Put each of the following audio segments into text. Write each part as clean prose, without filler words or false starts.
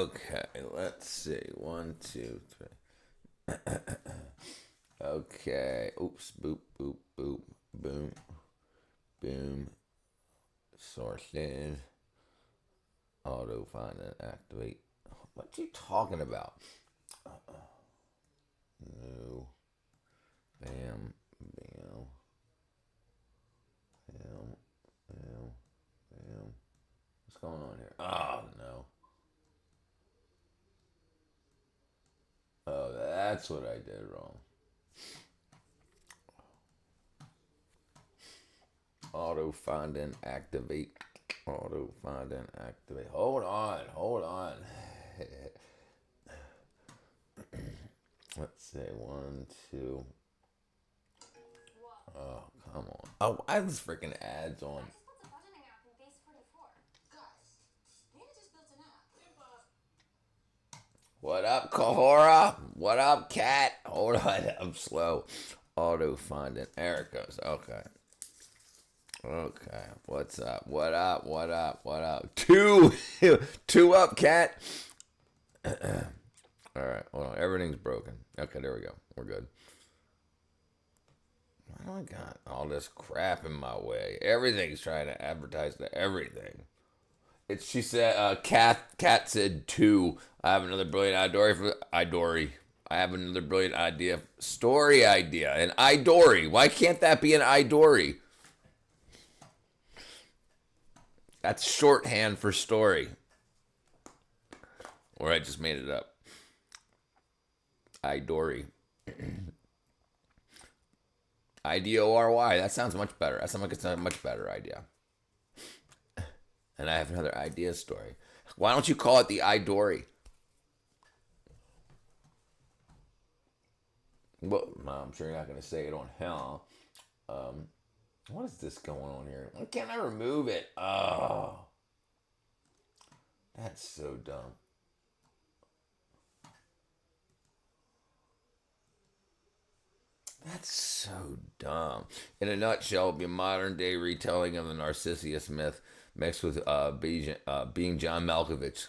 Okay, let's see. One, two, three. Okay. Oops. Boop, boop, boop. Boom. Boom. Sources. Auto find and activate. What you talking about? No. Bam. Bam. Bam. Bam. Bam. What's going on here? Oh, no. Oh, that's what I did wrong. Auto find and activate. Auto find and activate. Hold on. Hold on. Let's see. One, two. Oh, come on. Oh, why is this freaking ads on? What up, Kahora? What up, Cat? Hold on, I'm slow. Auto finding. There it goes. Okay. Okay. What's up? What up? What up? What up? Two up, Cat. All right. Hold on. Everything's broken. Okay, there we go. We're good. Why do I got all this crap in my way? Everything's trying to advertise to everything. She said, Cat said two. I have another brilliant Idori. I have another brilliant idea. Story idea. An Idori. Why can't that be an Idori? That's shorthand for story. Or I just made it up. Idori. Idory. That sounds much better. That sounds like it's a much better idea. And I have another idea story. Why don't you call it the Idori? Well, I'm sure you're not going to say it on hell. What is this going on here? Why can't I remove it? Oh. That's so dumb. That's so dumb. In a nutshell, it would be a modern day retelling of the Narcissus myth mixed with being John Malkovich.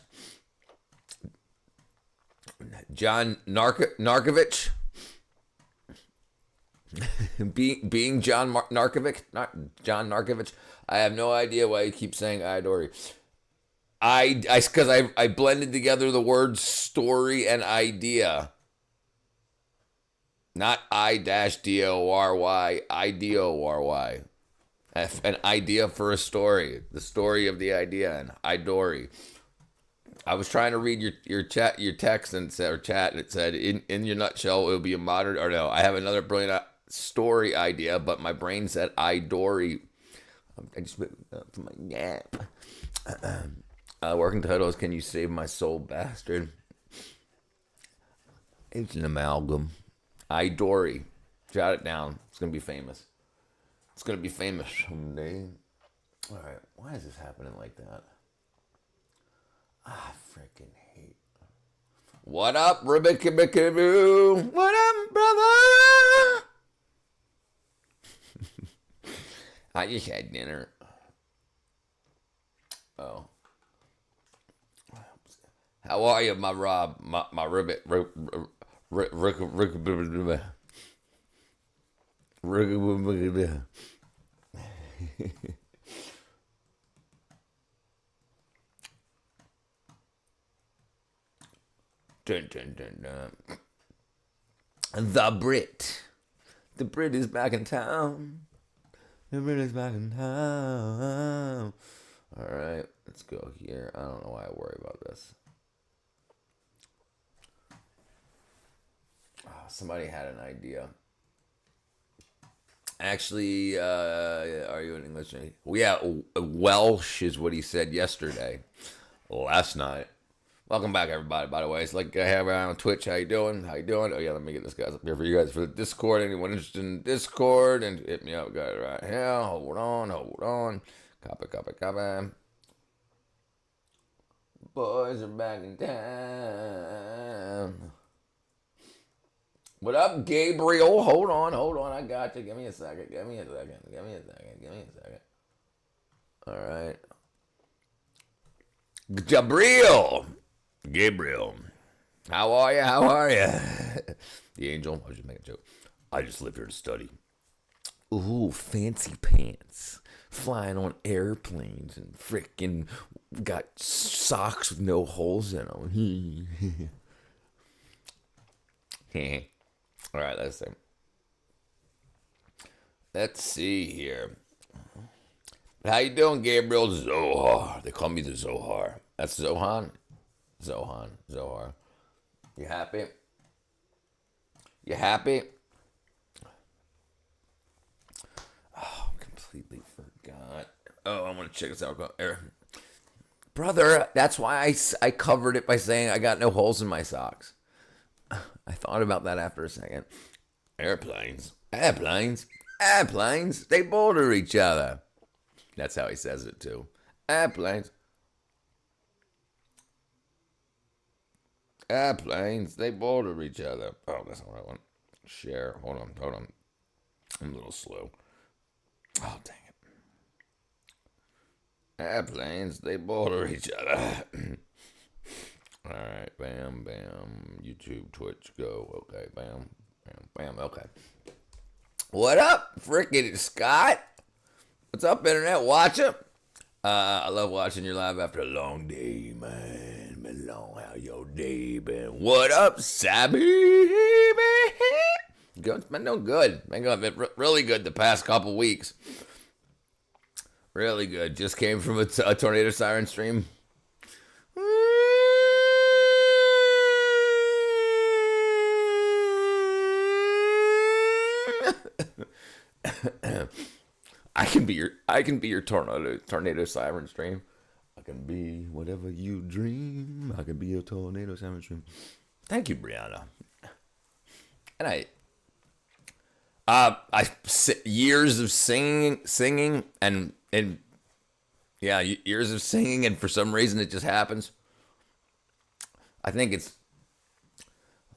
John Narkovich? being John Narkovich? John Narkovich? I have no idea why you keep saying Idori. Because I blended together the words story and idea. Not I-D-O-R-Y, I-D-O-R-Y. An idea for a story. The story of the idea, and Idori. I was trying to read your text and it said, in your nutshell, it would be a modern, or no, I have another brilliant story idea, but my brain said Idori. I just went for my nap. Working title is Can You Save My Soul, Bastard? It's an amalgam. Idori. Jot it down. It's going to be famous. It's going to be famous someday. All right. Why is this happening like that? I freaking hate. What up, Rebecca? What up, brother? I just had dinner. Oh. How are you, my Rob? My Ribbit. Rick. Dun, dun, dun, dun. The Brit. The Brit is back in town. The Brit is back in town. Alright, let's go here. I don't know why I worry about this. Somebody had an idea. Actually, are you in English? Well, yeah, Welsh is what he said yesterday. Last night. Welcome back, everybody, by the way. It's like I have on Twitch. How you doing? How you doing? Oh, yeah, let me get this guys up here for you guys for the Discord. Anyone interested in Discord? And hit me up. Got it right here. Hold on. Copy. Boys are back in town. What up, Gabriel? Hold on. I got you. Give me a second. All right. Gabriel. Gabriel, how are you? How are you? The angel. I was just making a joke. I just live here to study. Ooh, fancy pants. Flying on airplanes and freaking got socks with no holes in them. All right, let's see here. How you doing, Gabriel? Zohar. They call me the Zohar. That's Zohan? Zohar. You happy? You happy? Oh, completely forgot. Oh, I want to check this out. Brother, that's why I covered it by saying I got no holes in my socks. I thought about that after a second. Airplanes. They border each other. That's how he says it, too. Airplanes, they border each other. Oh, that's not what I want. Share. Hold on. I'm a little slow. Oh, dang it. Airplanes, they border each other. All right. Bam. YouTube, Twitch, go. Okay. Bam. Okay. What up, frickin' Scott? What's up, Internet Watcher? I love watching your live after a long day, man. Been long, how your day been? What up, Sabby? Good, been doing good. Been really good the past couple weeks. Really good. Just came from a tornado siren stream. I can be your tornado siren stream. I can be whatever you dream. I can be your tornado siren stream. Thank you, Brianna. And years of singing and yeah, years of singing, and for some reason it just happens. I think it's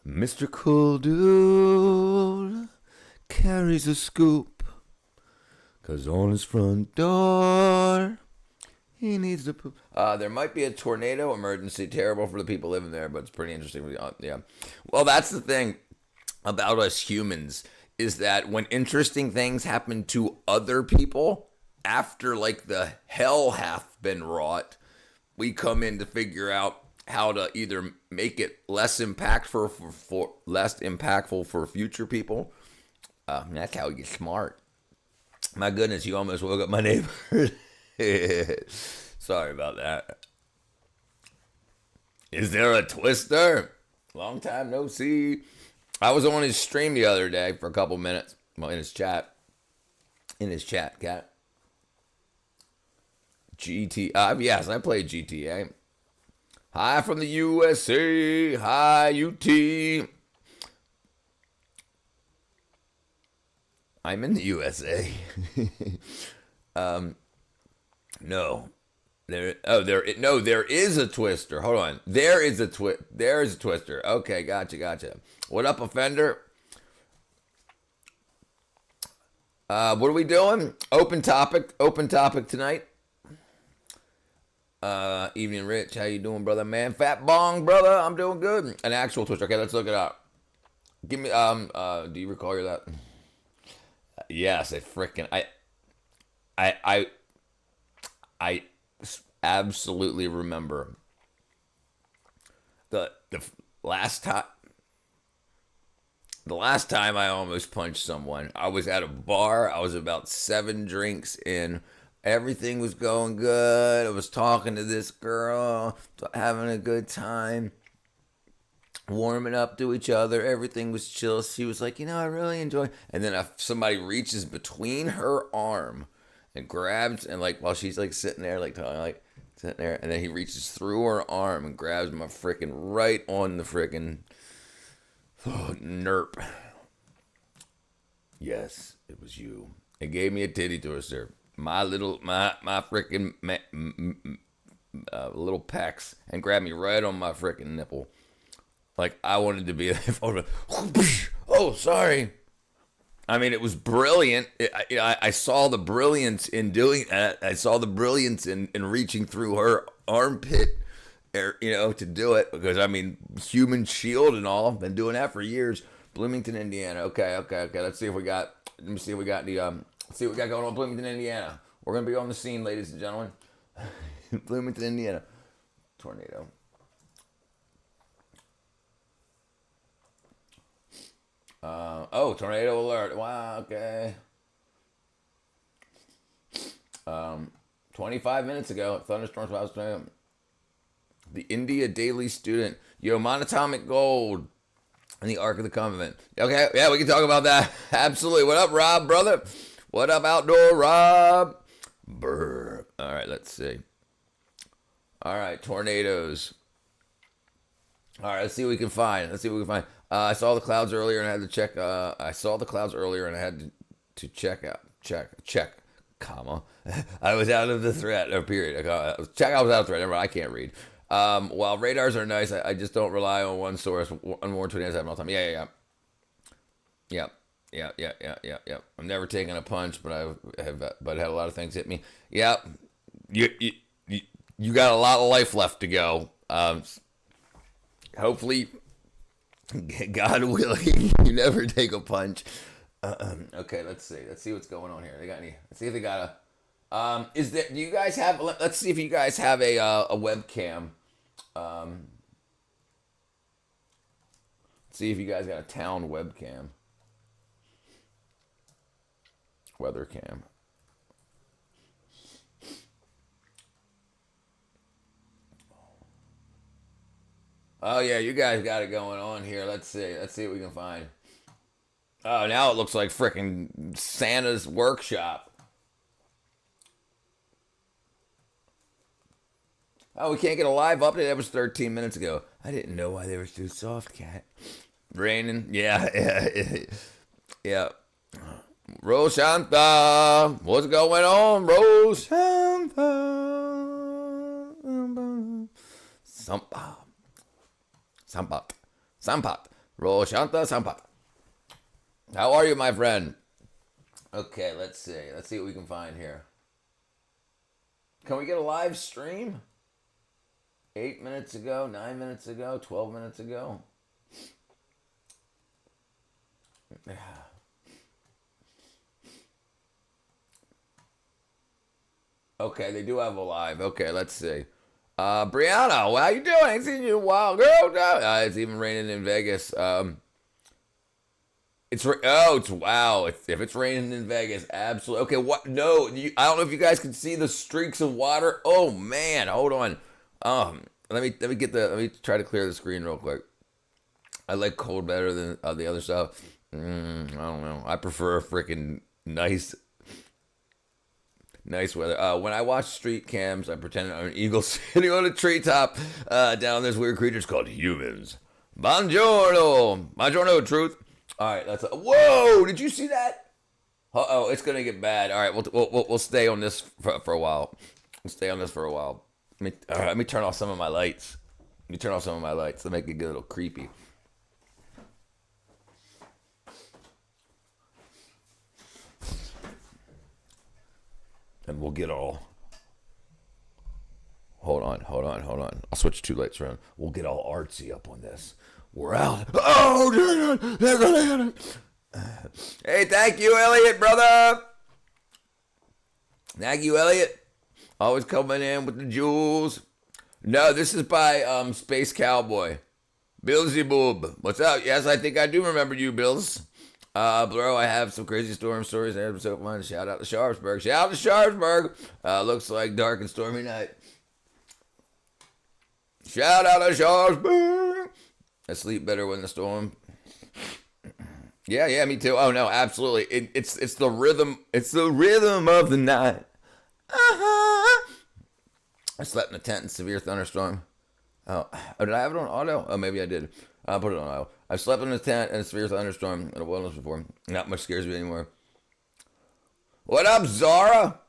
Mr. Cool Dude carries a scoop, 'cause on his front door he needs to poop. There might be a tornado emergency. Terrible for the people living there, but it's pretty interesting. Yeah. Well, that's the thing about us humans, is that when interesting things happen to other people, after like the hell hath been wrought, we come in to figure out how to either make it less impactful for future people. That's how we get smart. My goodness, you almost woke up my neighbor. Sorry about that. Is there a Twister? Long time no see. I was on his stream the other day for a couple minutes. Well, in his chat, cat. Yes, I played GTA. Hi from the USA. Hi, UT. I'm in the USA. No. There is a Twister. Hold on. There is a Twister. Okay, gotcha. What up, offender? What are we doing? Open topic tonight. Evening, Rich. How you doing, brother, man? Fat bong, brother. I'm doing good. An actual Twister. Okay, let's look it up. Give me, do you recall that? Yes, I absolutely remember the last time I almost punched someone. I was at a bar. I was about 7 drinks in. Everything was going good. I was talking to this girl, having a good time, warming up to each other. Everything was chill. She was like, I really enjoy. And then somebody reaches between her arm and grabs, and like while she's like sitting there, like talking, like sitting there, and then he reaches through her arm and grabs my freaking right on the freaking nerp. Yes, it was you. It gave me a titty twister. My freaking little pecs, and grabbed me right on my freaking nipple. Like I wanted to be like, oh, sorry. I mean, it was brilliant. I saw the brilliance in doing that. I saw the brilliance in reaching through her armpit to do it because I mean, human shield and all. Been doing that for years. Bloomington, Indiana. Okay, okay, okay. Let's see if we got. Let me see if we got the. Let's see what we got going on in Bloomington, Indiana. We're gonna be on the scene, ladies and gentlemen. Bloomington, Indiana. Tornado. Oh, tornado alert. Wow. Okay. 25 minutes ago, thunderstorms. The India Daily Student. Yo, monatomic gold. And the Ark of the Covenant. Okay, yeah, we can talk about that. Absolutely. What up, Rob, brother? What up, Outdoor Rob? Brr. All right, let's see. All right, tornadoes. All right, let's see what we can find. I saw the clouds earlier and I had to check. Check, comma. I was out of the threat, or period. I was out of threat. Never mind, I can't read. While radars are nice, I just don't rely on one source. Unwarranted tornadoes happen all the time. Yeah. I'm never taking a punch, but I have had a lot of things hit me. Yeah, you got a lot of life left to go. Hopefully, God willing, you never take a punch. Okay, let's see. Let's see what's going on here. Let's see if they got a. Do you guys have? Let's see if you guys have a webcam. See if you guys got a town webcam. Weather cam. Oh yeah, you guys got it going on here. Let's see. Let's see what we can find. Oh, now it looks like frickin' Santa's workshop. Oh, we can't get a live update. That was 13 minutes ago. I didn't know why they were too soft, cat. Raining? Yeah. Yeah. Roshanta. What's going on, Roshanta? Sampat. Roshanta Sampat. How are you, my friend? Okay, let's see. Let's see what we can find here. Can we get a live stream? 8 minutes ago, 9 minutes ago, 12 minutes ago. Okay, they do have a live. Okay, let's see. Brianna, how you doing? I ain't seen you in a while, girl. It's even raining in Vegas. It's wow. If it's raining in Vegas, absolutely. Okay, what? No, I don't know if you guys can see the streaks of water. Oh man, hold on. Let me try to clear the screen real quick. I like cold better than the other stuff. I don't know. I prefer freaking nice weather. When I watch street cams, I pretend I'm an eagle sitting on a treetop. Down there's weird creatures called humans. Buongiorno, truth. All right, whoa! Did you see that? Uh-oh, it's gonna get bad. All right, we'll stay on this for a while. We'll stay on this for a while. Let me turn off some of my lights. To make it get a little creepy. And we'll get all. Hold on. I'll switch 2 lights around. We'll get all artsy up on this. We're out. Oh, they're gonna hit it. Hey, thank you, Elliot, brother. Thank you, Elliot. Always coming in with the jewels. No, this is by Space Cowboy. Billsy Boob. What's up? Yes, I think I do remember you, Bills. Bro, I have some crazy storm stories. They're so fun. Shout out to Sharpsburg. Looks like dark and stormy night. Shout out to Sharpsburg. I sleep better when the storm. Yeah, me too. Oh no, absolutely. It's the rhythm. It's the rhythm of the night. I slept in a tent in severe thunderstorm. Oh, did I have it on auto? Oh, maybe I did. I'll put it on auto. I've slept in a tent in a severe thunderstorm in a wilderness before. Not much scares me anymore. What up, Zara?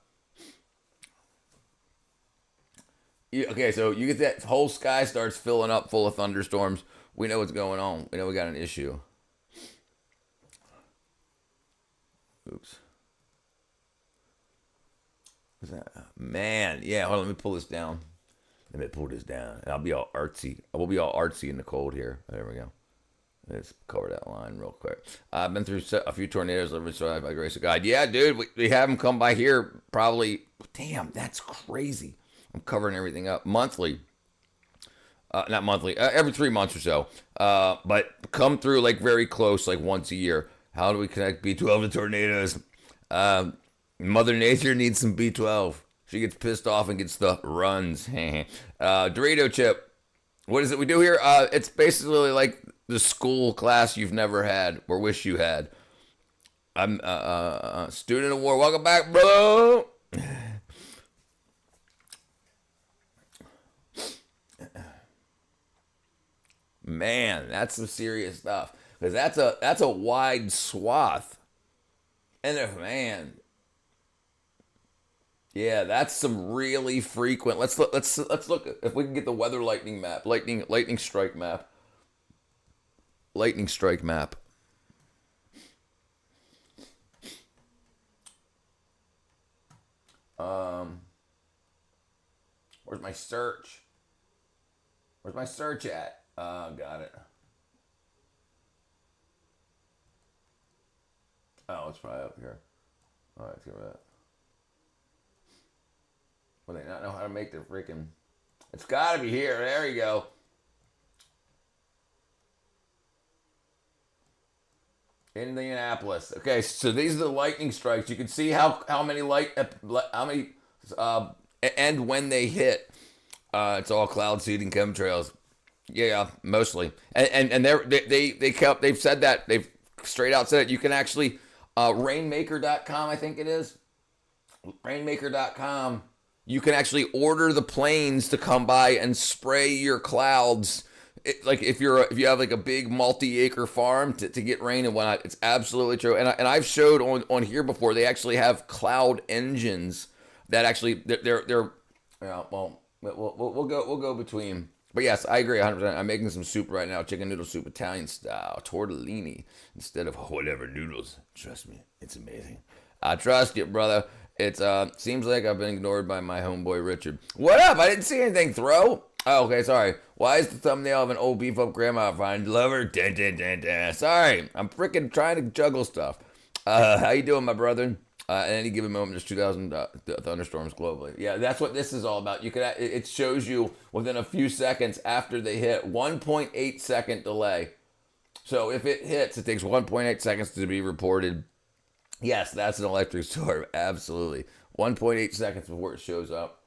Okay, so you get that whole sky starts filling up full of thunderstorms. We know what's going on. We know we got an issue. Oops. What's that? Man, yeah, hold on, let me pull this down. Let me pull this down, and I'll be all artsy. I will be all artsy in the cold here. There we go. Let's cover that line real quick. I've been through a few tornadoes, living survived by the grace of God. Yeah, dude, we have them come by here probably. Damn, that's crazy. I'm covering everything up monthly. Not monthly, every 3 months or so. But come through like very close, like once a year. How do we connect B12 to tornadoes? Mother Nature needs some B12. She gets pissed off and gets the runs. Dorito chip. What is it we do here? It's basically like the school class you've never had or wish you had. I'm student of war. Welcome back, bro. Man, that's some serious stuff. Because that's a wide swath. And man, yeah, that's some really frequent. Let's look if we can get the weather lightning map, lightning strike map. Lightning strike map. Where's my search? Where's my search at? Got it. Oh, it's probably up here. All right, let's get rid of that. Well, they not know how to make the freaking. It's got to be here. There you go. Indianapolis. Okay, so these are the lightning strikes. You can see how many and when they hit. It's all cloud seeding chemtrails. Yeah, mostly. And they've said that they've straight out said it. You can actually rainmaker.com, I think it is. Rainmaker.com. You can actually order the planes to come by and spray your clouds. Like if you have like a big multi-acre farm to get rain and whatnot, it's absolutely true. And I've showed on here before, they actually have cloud engines that actually they're well we'll go between. But yes, I agree 100%. I'm making some soup right now, chicken noodle soup, Italian style, tortellini instead of whatever noodles. Trust me, it's amazing. I trust you, brother. It seems like I've been ignored by my homeboy Richard. What up? I didn't see anything. Throw. Oh, okay, sorry. Why is the thumbnail of an old beef up grandma find lover? Dun, dun, dun, dun. Sorry, I'm freaking trying to juggle stuff. How you doing, my brother? At any given moment, there's 2,000 thunderstorms globally. Yeah, that's what this is all about. You can it shows you within a few seconds after they hit, 1.8 second delay. So if it hits, it takes 1.8 seconds to be reported. Yes, that's an electric storm. Absolutely. 1.8 seconds before it shows up.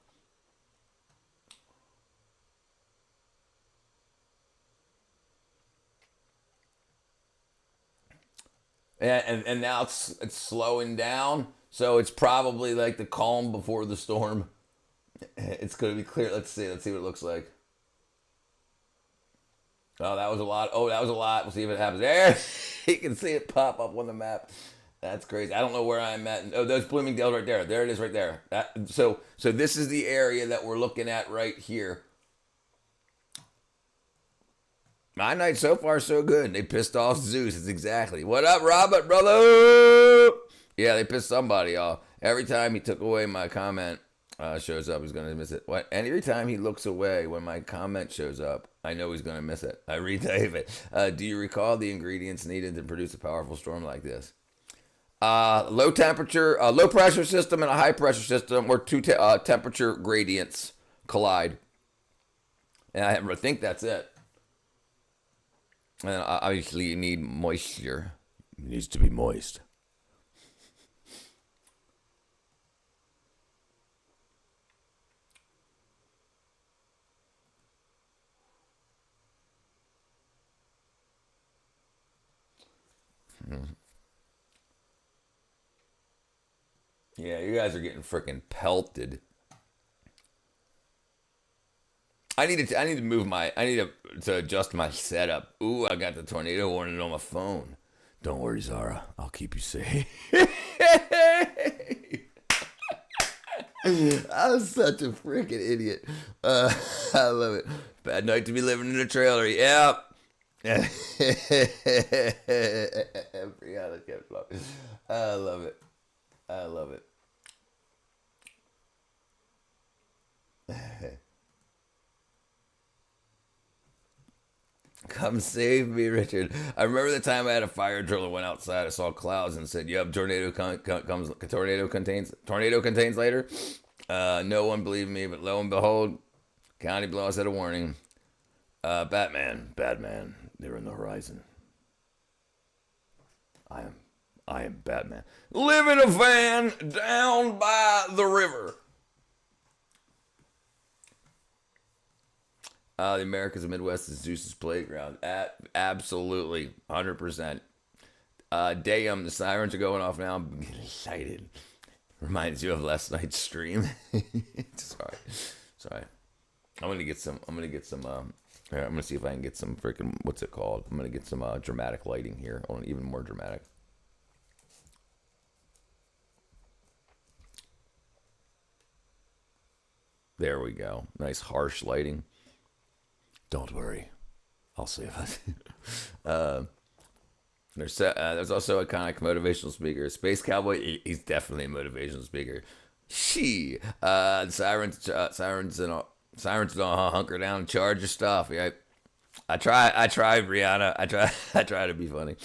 And now it's slowing down. So it's probably like the calm before the storm. It's going to be clear. Let's see what it looks like. Oh, that was a lot. We'll see if it happens. There, you can see it pop up on the map. That's crazy. I don't know where I'm at. Oh, there's Bloomingdale right there. There it is right there. So this is the area that we're looking at right here. My night so far so good. They pissed off Zeus. It's exactly. What up, Robert, brother? Yeah, they pissed somebody off. Every time he took away my comment shows up, he's going to miss it. What? And every time he looks away when my comment shows up, I know he's going to miss it. I retype it. Do you recall the ingredients needed to produce a powerful storm like this? Low temperature, low pressure system and a high pressure system where two temperature gradients collide. And I think that's it. And obviously you need moisture. It needs to be moist. Yeah, you guys are getting freaking pelted. I need to move my. I need to adjust my setup. Ooh, I got the tornado warning on my phone. Don't worry, Zara. I'll keep you safe. I'm such a freaking idiot. I love it. Bad night to be living in a trailer. Yep. I love it. I love it. Come save me, Richard. I remember the time I had a fire drill and went outside. I saw clouds and said, "Yep, tornado contains later." No one believed me, but lo and behold, county blows had a warning. Batman, bad man, they're in the horizon. I am Batman. Live in a van down by the river. The Americas and Midwest is Zeus's playground. Absolutely, 100%. Damn, the sirens are going off now. I'm getting excited. Reminds you of last night's stream. Sorry. I'm gonna get some. Here, I'm gonna see if I can get some freaking. What's it called? I'm gonna get some dramatic lighting here. Oh, even more dramatic. There we go. Nice harsh lighting. Don't worry, I'll save us. There's also a iconic motivational speaker, Space Cowboy. He's definitely a motivational speaker. Sirens don't hunker down and charge your stuff. Yeah, I tried, Brianna. I try to be funny.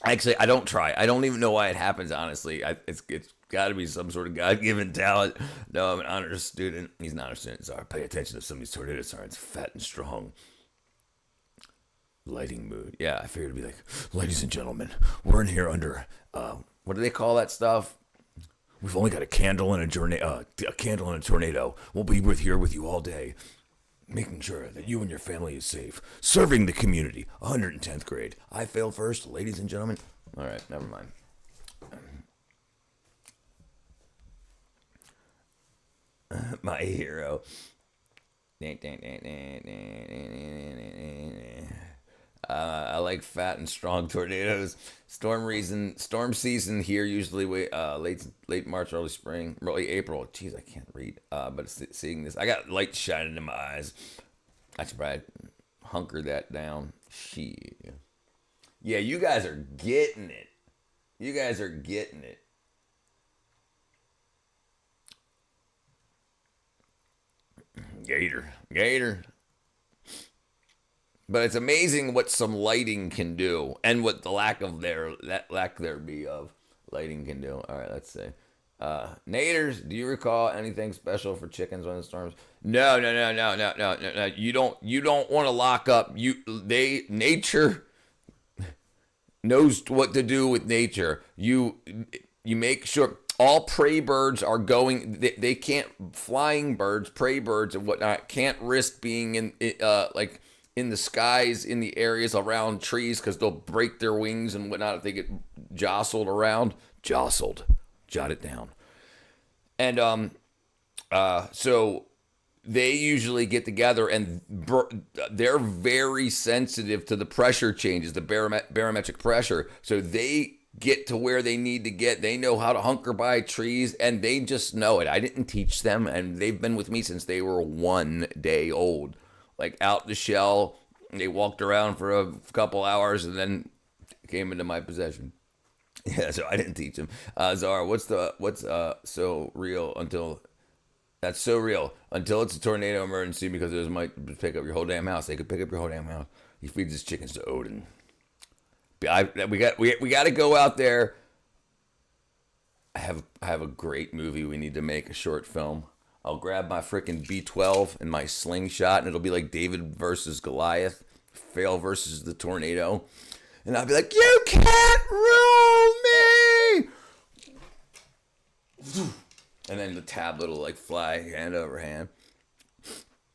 Actually, I don't try. I don't even know why it happens. Honestly, it's got to be some sort of God-given talent. No, I'm an honors student. He's not a student. Sorry, pay attention to some of these tornado sirens. Fat and strong. Lighting mood. Yeah, I figured it'd be like, ladies and gentlemen, we're in here under, what do they call that stuff? We've only got a candle and a tornado. We'll be here with you all day, making sure that you and your family is safe. Serving the community. 110th grade. I fail first, ladies and gentlemen. All right, never mind. My hero. I like fat and strong tornadoes. Storm season here usually late March, early spring, early April. Jeez, I can't read. But seeing this, I got light shining in my eyes. I should probably hunker that down. Shit. Yeah, you guys are getting it. Gator. But it's amazing what some lighting can do, and what the lack there be of lighting can do. All right, let's see. Naders, do you recall anything special for chickens when it storms? No. You don't want to lock up. Nature knows what to do with nature. You make sure all prey birds are going. They can't, flying birds, prey birds and whatnot, can't risk being in the skies, in the areas around trees, because they'll break their wings and whatnot if they get jostled around. Jostled. Jot it down. And so they usually get together, and they're very sensitive to the pressure changes, the barometric pressure. So they get to where they need to get. They know how to hunker by trees, and they just know it. I didn't teach them, and they've been with me since they were 1 day old. Like out the shell, they walked around for a couple hours and then came into my possession. Yeah, so I didn't teach them. Zara, what's so real until that's so real until it's a tornado emergency, because those might pick up your whole damn house. They could pick up your whole damn house. He feeds his chickens to Odin. We got to go out there. I have a great movie. We need to make a short film. I'll grab my freaking B12 and my slingshot, and it'll be like David versus Goliath, Fail versus the tornado. And I'll be like, you can't rule me! And then the tablet will like fly hand over hand.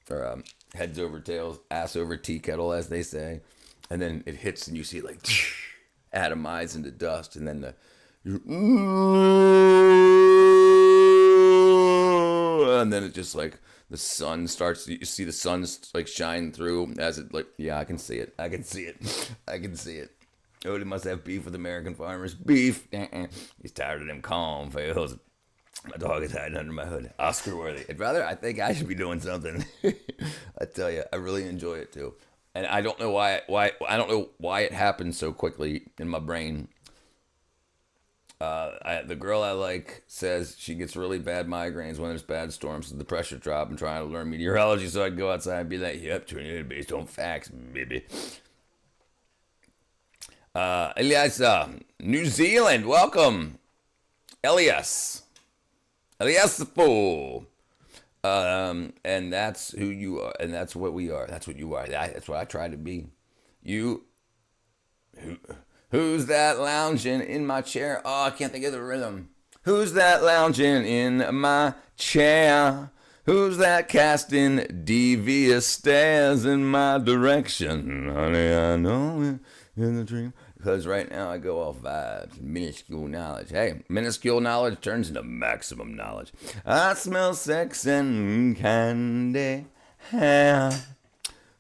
Or heads over tails, ass over tea kettle, as they say. And then it hits and you see it like atomize into dust. And then and then it just like the sun starts, you see the sun like shine through as it like, yeah, I can see it. Odin must have beef with American farmers. Beef. He's tired of them calm fails. My dog is hiding under my hood. Oscar worthy. I think I should be doing something. I tell you, I really enjoy it too. And I don't know why I don't know why it happened so quickly in my brain. The girl I like says she gets really bad migraines when there's bad storms. The pressure drop. I'm trying to learn meteorology so I can go outside and be like, yep, tornado based on facts, baby. Elias, New Zealand, welcome. Elias. Elias the Fool. And that's who you are, and that's what we are. That's what you are. That's what I try to be. Who's that lounging in my chair? Oh, I can't think of the rhythm. Who's that lounging in my chair? Who's that casting devious stares in my direction? Honey, I know it in the dream. Because right now I go off vibes, minuscule knowledge. Hey, minuscule knowledge turns into maximum knowledge. I smell sex and candy. Yeah.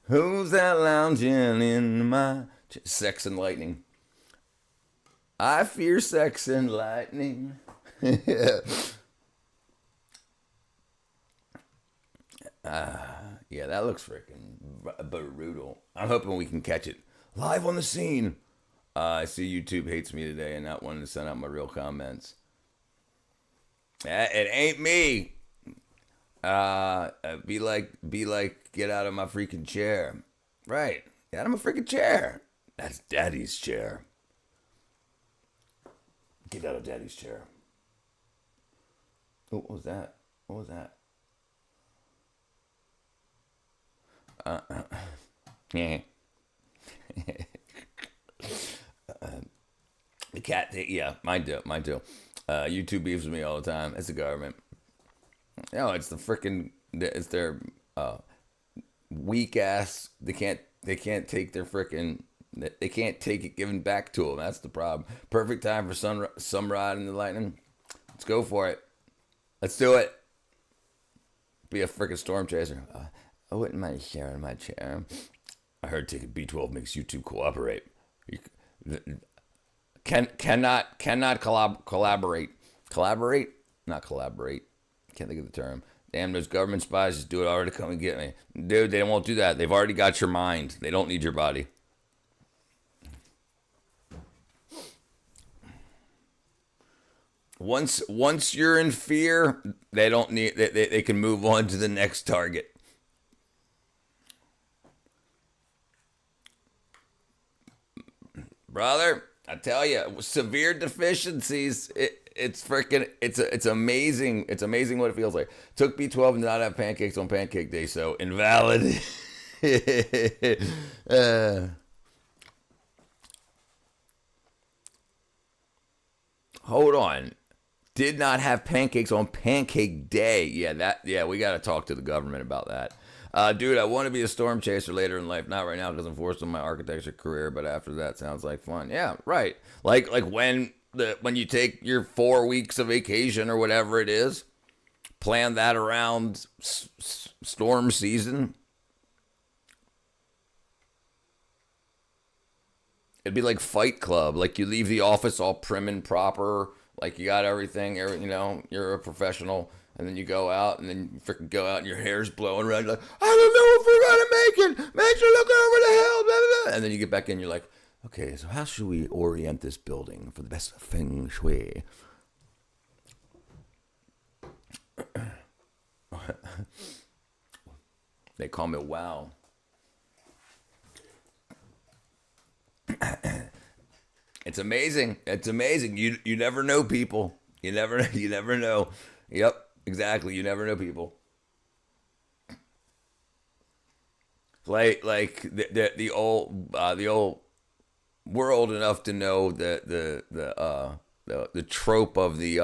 Who's that lounging in my sex and lightning? I fear sex and lightning. Yeah, that looks freaking brutal. I'm hoping we can catch it live on the scene. I see YouTube hates me today and not wanting to send out my real comments. It ain't me. Be like, get out of my freaking chair. Right. Get out of my freaking chair. That's Daddy's chair. Get out of Daddy's chair. Oh, what was that? What was that? Yeah. The cat, yeah, mine do. YouTube beefs with me all the time. It's the government. No, it's the freaking, it's their weak ass. They can't take their freaking, they can't take it given back to them. That's the problem. Perfect time for some ride in the lightning. Let's go for it. Let's do it. Be a freaking storm chaser. I wouldn't mind sharing my chair. I heard taking B12 makes YouTube cooperate. Cannot collaborate. Collaborate? Not collaborate. Can't think of the term. Damn, those government spies just do it already to come and get me. Dude, they won't do that. They've already got your mind. They don't need your body. Once you're in fear, they don't need they can move on to the next target. Brother, I tell you, severe deficiencies. It's amazing. It's amazing what it feels like. Took B12 and did not have pancakes on pancake day, so invalid. Hold on. Did not have pancakes on pancake day. Yeah, we got to talk to the government about that. Dude, I want to be a storm chaser later in life. Not right now because I'm forced on my architecture career, but after that sounds like fun. Yeah, right. Like when you take your 4 weeks of vacation or whatever it is, plan that around storm season. It'd be like Fight Club. Like you leave the office all prim and proper, like you got everything. You're a professional. And then you go out, and then you freaking go out, and your hair's blowing around. You're like, I don't know if we're going to make it. Make sure look over the hill. Blah, blah, blah. And then you get back in, you're like, okay, so how should we orient this building for the best feng shui? They call me wow. It's amazing. It's amazing. You never know people. You never know. Yep. Exactly, you never know people. Like the old we're old enough to know the trope of the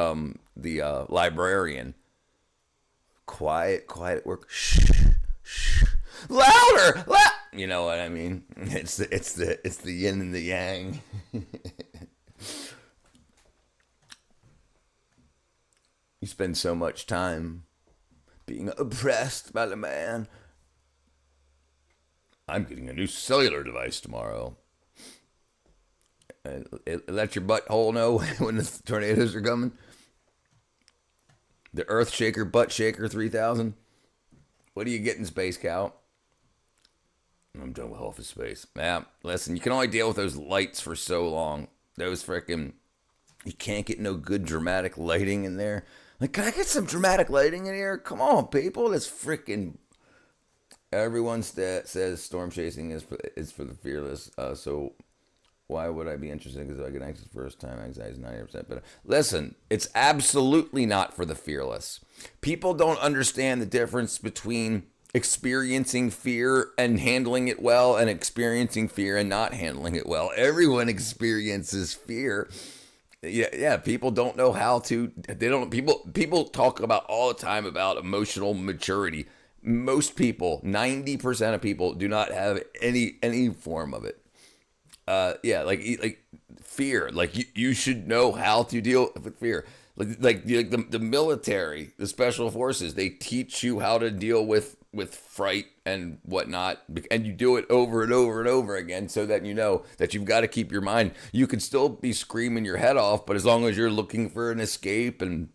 librarian. Quiet work. Shh. Louder. You know what I mean? It's the yin and the yang. You spend so much time being oppressed by the man. I'm getting a new cellular device tomorrow. It lets your butthole know when the tornadoes are coming. The Earth Shaker Butt Shaker 3000. What do you get in Space Cow? I'm done with Office Space. Yeah, listen, you can only deal with those lights for so long. Those freaking You can't get no good dramatic lighting in there. Like, can I get some dramatic lighting in here? Come on, people. That's freaking. Everyone says storm chasing is for the fearless. So why would I be interested? Because I get anxious first time, anxiety is 90%. But listen, it's absolutely not for the fearless. People don't understand the difference between experiencing fear and handling it well and experiencing fear and not handling it well. Everyone experiences fear. Yeah, people don't know how to. They don't. People talk about all the time about emotional maturity. Most people, 90% of people, do not have any form of it. Like fear. Like you should know how to deal with fear. Like the military, the special forces, they teach you how to deal with fright and whatnot, and you do it over and over and over again, so that you know that you've got to keep your mind. You can still be screaming your head off, but as long as you're looking for an escape and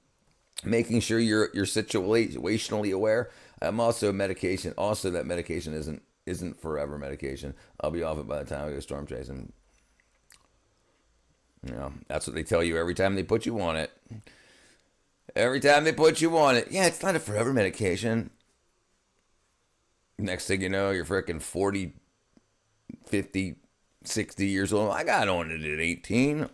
making sure you're situationally aware. Also medication. Also, that medication isn't forever medication. I'll be off it by the time I go storm chasing. You know, that's what they tell you every time they put you on it. Every time they put you on it. Yeah, it's not a forever medication. Next thing you know, you're freaking 40, 50, 60 years old. I got on it at 18.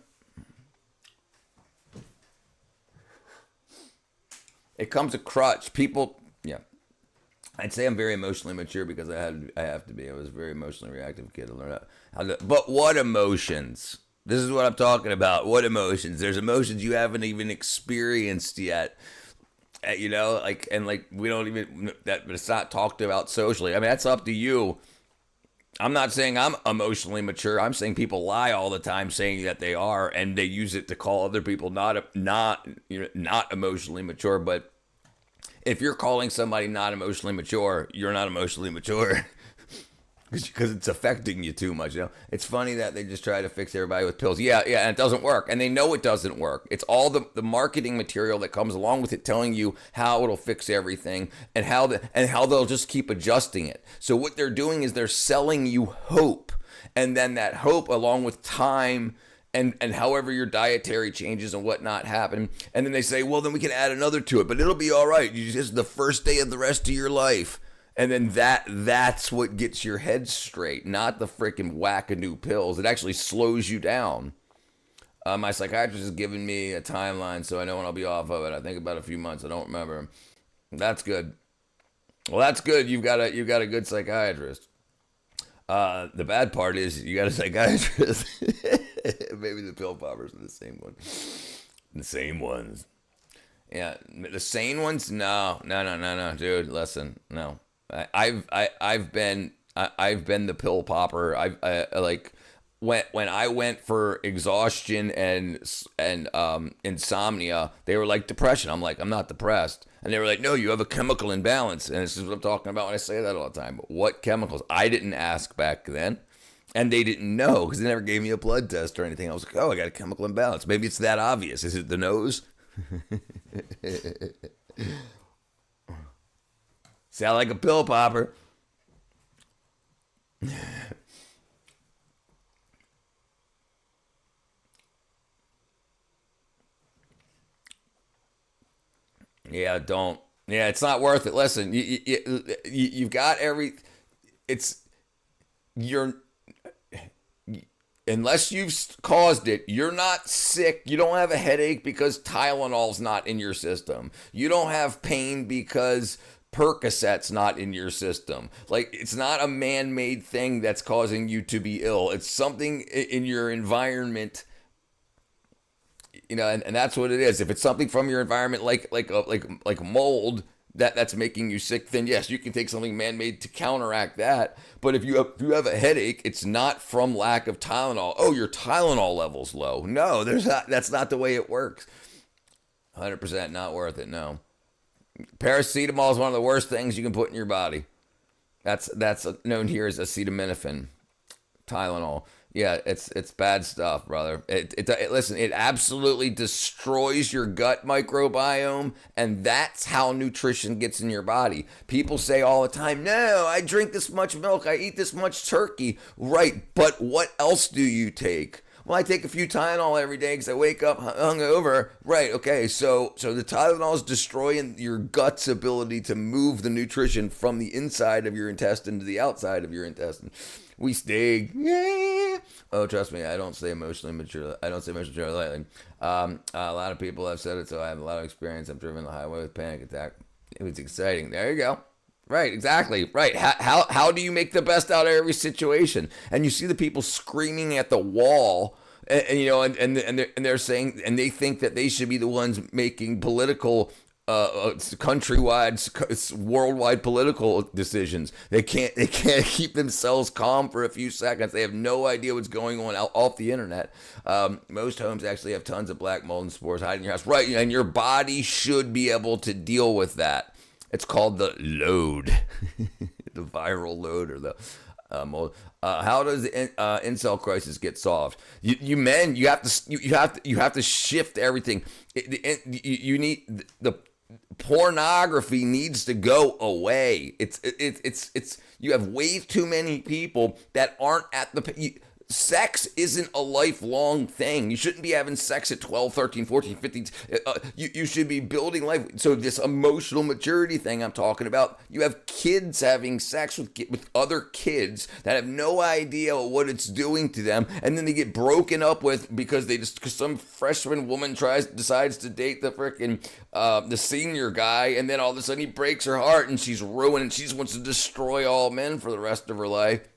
It comes a crutch. People, yeah. I'd say I'm very emotionally mature because I have to be. I was a very emotionally reactive kid to learn how to. But what emotions? This is what I'm talking about. What emotions? There's emotions you haven't even experienced yet. You know, we don't even that. But it's not talked about socially. I mean, that's up to you. I'm not saying I'm emotionally mature. I'm saying people lie all the time, saying that they are, and they use it to call other people not emotionally mature. But if you're calling somebody not emotionally mature, you're not emotionally mature because it's affecting you too much. You know, it's funny that they just try to fix everybody with pills. Yeah, and it doesn't work, and they know it doesn't work. It's all the marketing material that comes along with it, telling you how it'll fix everything and how they'll just keep adjusting it. So what they're doing is they're selling you hope, and then that hope, along with time and however your dietary changes and whatnot happen, and then they say, well, then we can add another to it, but it'll be all right. You just the first day of the rest of your life. And then that's what gets your head straight, not the freaking wackadoo pills. It actually slows you down. My psychiatrist has given me a timeline, so I know when I'll be off of it. I think about a few months. I don't remember. That's good. Well, that's good. You've got a good psychiatrist. The bad part is you got a psychiatrist. Maybe the pill poppers are the same one. The same ones. Yeah, the sane ones. No, dude. Listen, no. I've been the pill popper. When I went for exhaustion and insomnia, they were like depression. I'm like, I'm not depressed, and they were like, no, you have a chemical imbalance, and this is what I'm talking about when I say that all the time. But what chemicals? I didn't ask back then, and they didn't know because they never gave me a blood test or anything. I was like, oh, I got a chemical imbalance. Maybe it's that obvious. Is it the nose? Sound like a pill popper. Yeah, don't. Yeah, it's not worth it. Listen, you've got you're, unless you've caused it, you're not sick. You don't have a headache because Tylenol's not in your system. You don't have pain because Percocet's not in your system. Like, it's not a man-made thing that's causing you to be ill. It's something in your environment, you know, and that's what it is. If it's something from your environment, like mold, that's making you sick, then yes, you can take something man-made to counteract that. But if you have a headache, it's not from lack of Tylenol. Oh, your Tylenol level's low. No, that's not the way it works. 100% not worth it. No. Paracetamol is one of the worst things you can put in your body. That's known here as acetaminophen. Tylenol. Yeah, it's bad stuff, brother. Listen, it absolutely destroys your gut microbiome, and that's how nutrition gets in your body. People say all the time, no, I drink this much milk, I eat this much turkey. Right, but what else do you take? Well, I take a few Tylenol every day because I wake up hungover. Right, okay, so the Tylenol is destroying your gut's ability to move the nutrition from the inside of your intestine to the outside of your intestine. We stay. Yeah. Oh, trust me, I don't say emotionally mature. I don't say emotionally mature lightly. A lot of people have said it, so I have a lot of experience. I've driven the highway with panic attack. It was exciting. There you go. Right, exactly. Right. How do you make the best out of every situation? And you see the people screaming at the wall, and you know, and they're saying, and they think that they should be the ones making political, countrywide, worldwide political decisions. They can't keep themselves calm for a few seconds. They have no idea what's going on off the internet. Most homes actually have tons of black mold and spores hiding in your house. Right, and your body should be able to deal with that. It's called the load, the viral load, or the mold. How does the incel crisis get solved? You men, you have to shift everything. You need the pornography needs to go away. It's you have way too many people that aren't at the. Sex isn't a lifelong thing. You shouldn't be having sex at 12, 13, 14, 15. You should be building life. So this emotional maturity thing I'm talking about, you have kids having sex with other kids that have no idea what it's doing to them. And then they get broken up with because some freshman woman decides to date the frickin' the senior guy. And then all of a sudden he breaks her heart and she's ruined and she just wants to destroy all men for the rest of her life.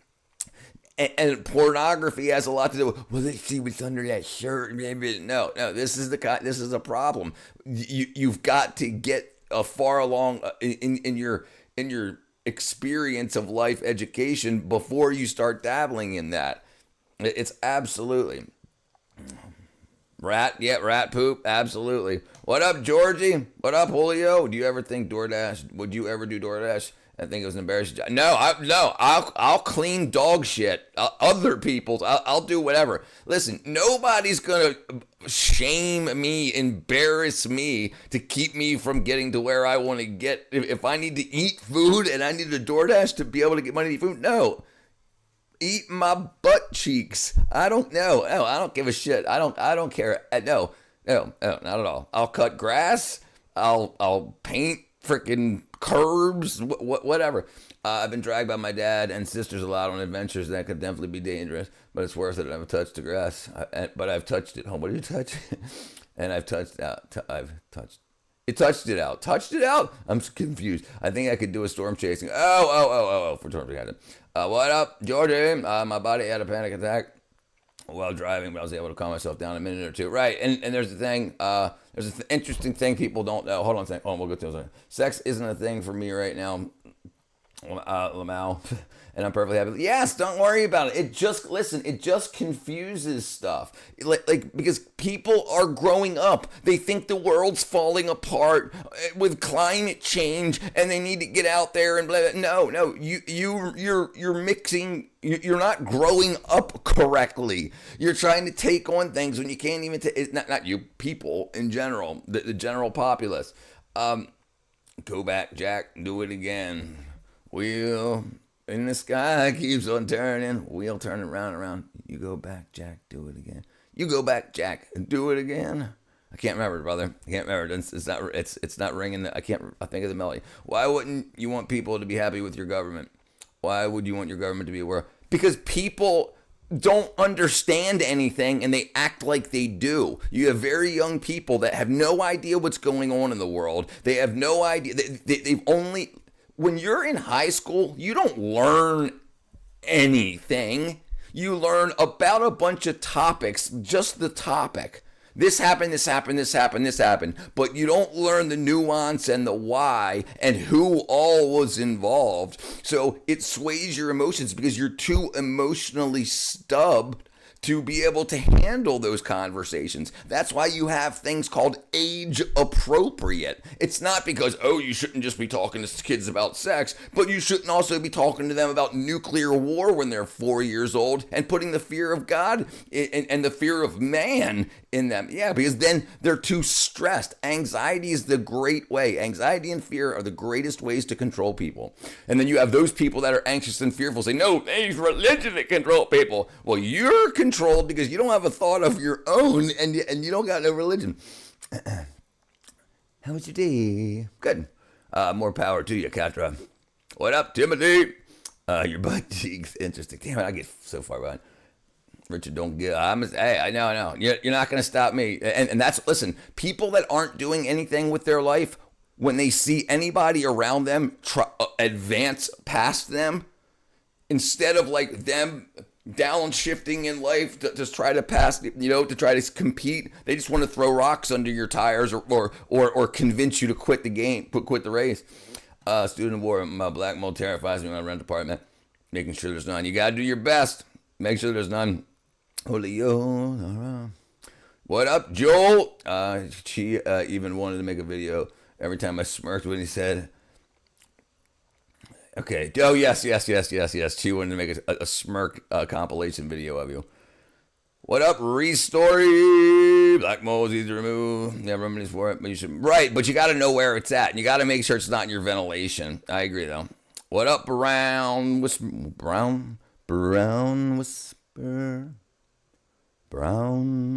And pornography has a lot to do with, well, let's see what's under that shirt. Maybe no, this is a problem. You've got to get far along in your experience of life education before you start dabbling in that. It's absolutely rat poop, absolutely. What up, Georgie? What up, Julio? Do you ever think DoorDash? Would you ever do DoorDash? I think it was an embarrassing job. I'll clean dog shit. Other people's. I'll do whatever. Listen, nobody's gonna shame me, embarrass me to keep me from getting to where I want to get. If I need to eat food and I need a DoorDash to be able to get money to eat food, no. Eat my butt cheeks. I don't know. No, I don't give a shit. I don't care. No, not at all. I'll cut grass. I'll paint freaking curbs, whatever. I've been dragged by my dad and sisters a lot on adventures that could definitely be dangerous, but it's worth it. I've touched the grass, but I've touched it. What did you touch? And I've touched out. Touched it out. Touched it out? I'm confused. I think I could do a storm chasing. Oh, for storm chasing. What up, Georgie? My body had a panic attack while driving, but I was able to calm myself down in a minute or two. Right, and there's the thing. There's an interesting thing people don't know. Hold on a second. Oh, we'll go to it. Sex isn't a thing for me right now, Lamau, and I'm perfectly happy. Yes, don't worry about it. It just confuses stuff. Like because people are growing up. They think the world's falling apart with climate change, and they need to get out there and blah, blah. No, you're mixing. You're not growing up correctly. You're trying to take on things when you can't even take. Not you, people in general, the general populace. Go back, Jack. Do it again. Wheel in the sky keeps on turning. Wheel turning round and round. You go back, Jack. Do it again. You go back, Jack. Do it again. I can't remember, brother. I can't remember. It's not ringing. I think of the melody. Why wouldn't you want people to be happy with your government? Why would you want your government to be aware? Because people don't understand anything and they act like they do. You have very young people that have no idea what's going on in the world. They have no idea. They've only... When you're in high school, you don't learn anything. You learn about a bunch of topics, just the topic. This happened, this happened, this happened, this happened. But you don't learn the nuance and the why and who all was involved. So it sways your emotions because you're too emotionally stubbed to be able to handle those conversations. That's why you have things called age appropriate. It's not because, you shouldn't just be talking to kids about sex, but you shouldn't also be talking to them about nuclear war when they're 4 years old and putting the fear of God and the fear of man in them. Yeah, because then they're too stressed. Anxiety is the great way. Anxiety and fear are the greatest ways to control people. And then you have those people that are anxious and fearful say, no, it's religion that control people. Well, you're controlling controlled because you don't have a thought of your own, and you don't got no religion. How was your day? Good. More power to you, Katra. What up, Timothy? Your butt cheeks. Interesting. Damn it, I get so far behind. Richard, don't get. Hey, I know. You're not going to stop me. And that's, listen, people that aren't doing anything with their life, when they see anybody around them advance past them, instead of like them downshifting in life to just try to pass, to try to compete, they just want to throw rocks under your tires or convince you to quit the game, quit the race. Student of war, my black mold terrifies me in my rent apartment. Making sure there's none. You got to do your best. Make sure there's none. Julio. What up, Joel? She even wanted to make a video every time I smirked when he said, okay. Oh, yes. She wanted to make a smirk compilation video of you. What up, Restory? Black mold is easy to remove. Yeah, remedies for it, but you should. Right, but you got to know where it's at, and you got to make sure it's not in your ventilation. I agree, though. What up, Brown Whisper? Brown Whisper. For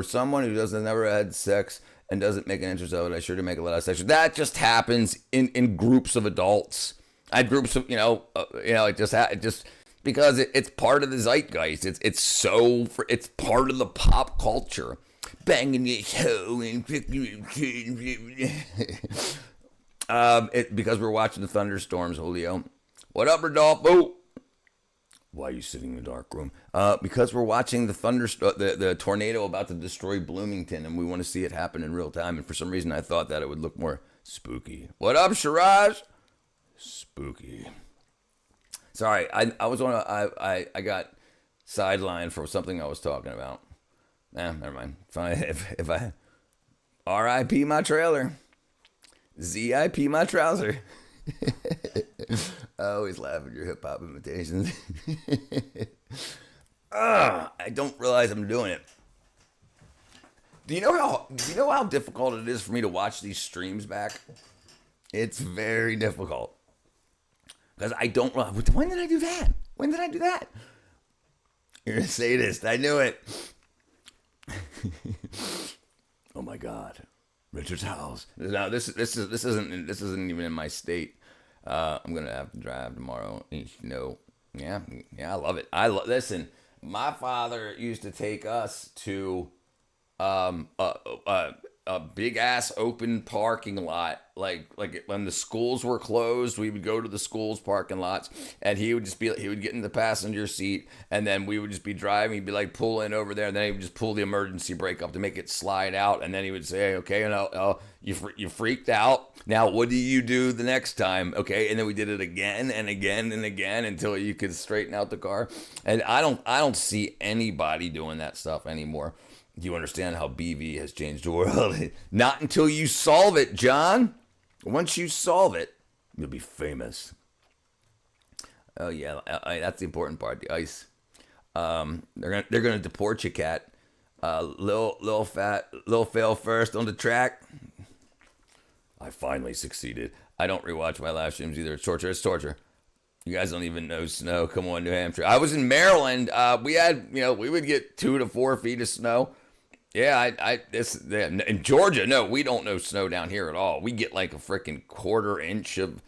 someone who doesn't never had sex and doesn't make an interest of it, I sure do make a lot of sex. That just happens in groups of adults. I had groups of, it just because it's part of the zeitgeist. It's part of the pop culture. Banging this hoe and because we're watching the thunderstorms, Julio. What up, Rodolfo? Why are you sitting in the dark room? Because we're watching the tornado about to destroy Bloomington, and we want to see it happen in real time. And for some reason, I thought that it would look more spooky. What up, Shiraj? Spooky. Sorry, I got sidelined for something I was talking about. Never mind. Fine. If I R.I.P. my trailer, Z.I.P. my trouser. I always laugh at your hip hop imitations. I don't realize I'm doing it. Do you know how difficult it is for me to watch these streams back? It's very difficult. Because I don't know. When did I do that? You're a sadist. I knew it. Oh my God. Richard's house. Now this isn't even in my state. I'm gonna have to drive tomorrow. Yeah, I love it. Listen. My father used to take us to a big ass open parking lot. Like when the schools were closed, we would go to the schools parking lots, and he would get in the passenger seat, and then we would just be driving. He'd be like, pull in over there, and then he would just pull the emergency brake up to make it slide out, and then he would say, okay, you freaked out. Now what do you do the next time? Okay, and then we did it again and again and again until you could straighten out the car. And I don't see anybody doing that stuff anymore. Do you understand how BV has changed the world? Not until you solve it, John. Once you solve it, you'll be famous. Oh yeah, that's the important part. The ice. They're gonna deport you, cat. Lil fail first on the track. I finally succeeded. I don't rewatch my live streams either. It's torture. You guys don't even know snow. Come on, New Hampshire. I was in Maryland. We would get 2 to 4 feet of snow. Yeah, in Georgia, no, we don't know snow down here at all. We get like a freaking quarter inch of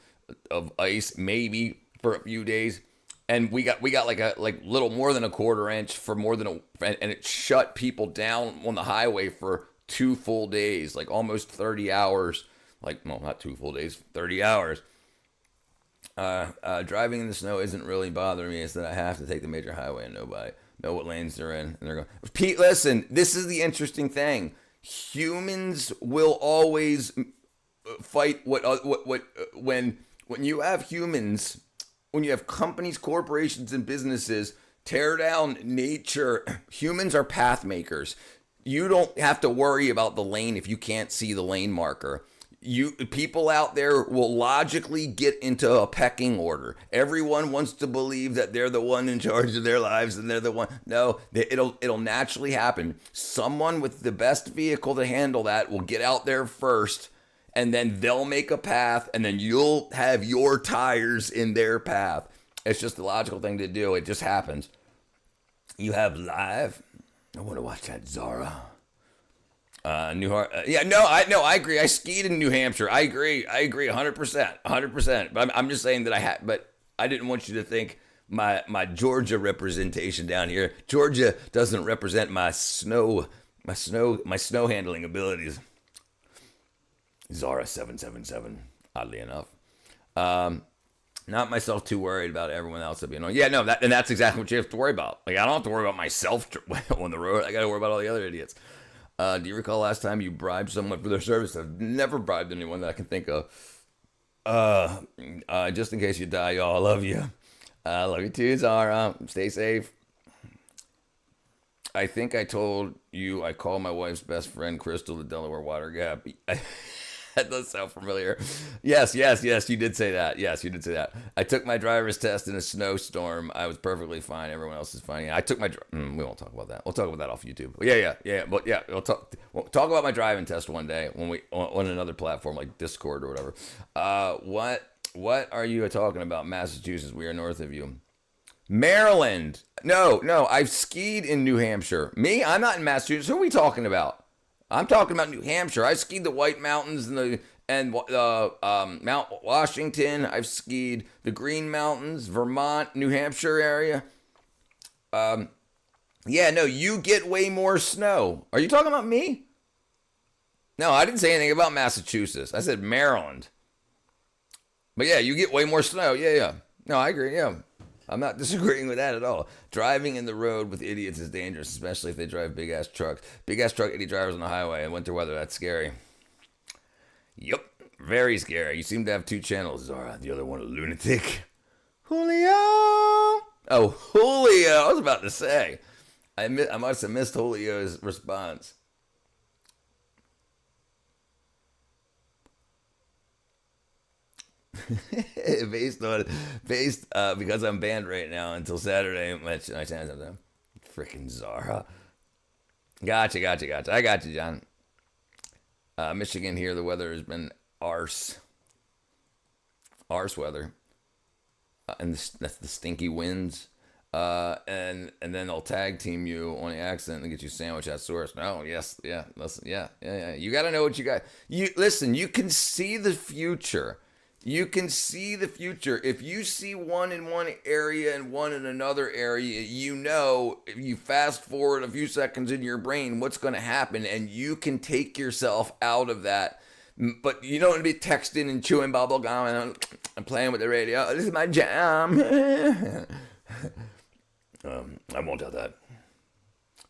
ice, maybe for a few days, and we got like little more than a quarter inch for more than and it shut people down on the highway for 2 full days, like almost 30 hours. Like, well, not 2 full days, 30 hours. Driving in the snow isn't really bothering me. It's that I have to take the major highway and nobody know what lanes they're in, and they're going. Pete, listen, this is the interesting thing. Humans will always fight when you have humans, when you have companies, corporations, and businesses tear down nature. Humans are path makers. You don't have to worry about the lane if you can't see the lane marker. People out there will logically get into a pecking order. Everyone wants to believe that they're the one in charge of their lives and they're the one. No, it'll naturally happen. Someone with the best vehicle to handle that will get out there first, and then they'll make a path, and then you'll have your tires in their path. It's just the logical thing to do. It just happens. You have live. I want to watch that Zara. Yeah, no, I agree. I skied in New Hampshire. I agree, 100%, 100%. But I'm just saying that but I didn't want you to think my Georgia representation down here. Georgia doesn't represent my snow handling abilities. Zara 777. Oddly enough, not myself too worried about everyone else being on. Yeah, no, that's exactly what you have to worry about. Like I don't have to worry about myself on the road. I got to worry about all the other idiots. Do you recall last time you bribed someone for their service? I've never bribed anyone that I can think of. Just in case you die, y'all, I love you. I love you too, Zara. Stay safe. I think I told you I call my wife's best friend Crystal the Delaware Water Gap. That does sound familiar. Yes, you did say that. Yes, you did say that. I took my driver's test in a snowstorm. I was perfectly fine. Everyone else is fine. I took my. We won't talk about that. We'll talk about that off YouTube. Yeah. But yeah, we'll talk about my driving test one day when we on another platform like Discord or whatever. What are you talking about? Massachusetts. We are north of you. Maryland. No. I've skied in New Hampshire. Me? I'm not in Massachusetts. Who are we talking about? I'm talking about New Hampshire. I skied the White Mountains and Mount Washington. I've skied the Green Mountains, Vermont, New Hampshire area. Yeah, no, you get way more snow. Are you talking about me? No, I didn't say anything about Massachusetts. I said Maryland. But yeah, you get way more snow. Yeah. No, I agree. Yeah. I'm not disagreeing with that at all. Driving in the road with idiots is dangerous, especially if they drive big-ass trucks. Big-ass truck idiot drivers on the highway in winter weather, that's scary. Yup, very scary. You seem to have two channels, Zara. The other one a lunatic. Julio! Oh, Julio! I was about to say. I must have missed Julio's response. Because I'm banned right now until Saturday. Freaking Zara. Gotcha. I got you, John. Michigan here, the weather has been arse weather, and that's the stinky winds. And then they'll tag team you on the accident and get you sandwich at source. No, yes, yeah, listen, yeah. You got to know what you got. You listen. You can see the future. You can see the future. If you see one in one area and one in another area, you know, if you fast forward a few seconds in your brain, what's going to happen, and you can take yourself out of that. But you don't want to be texting and chewing bubble gum and playing with the radio. This is my jam. I won't tell that.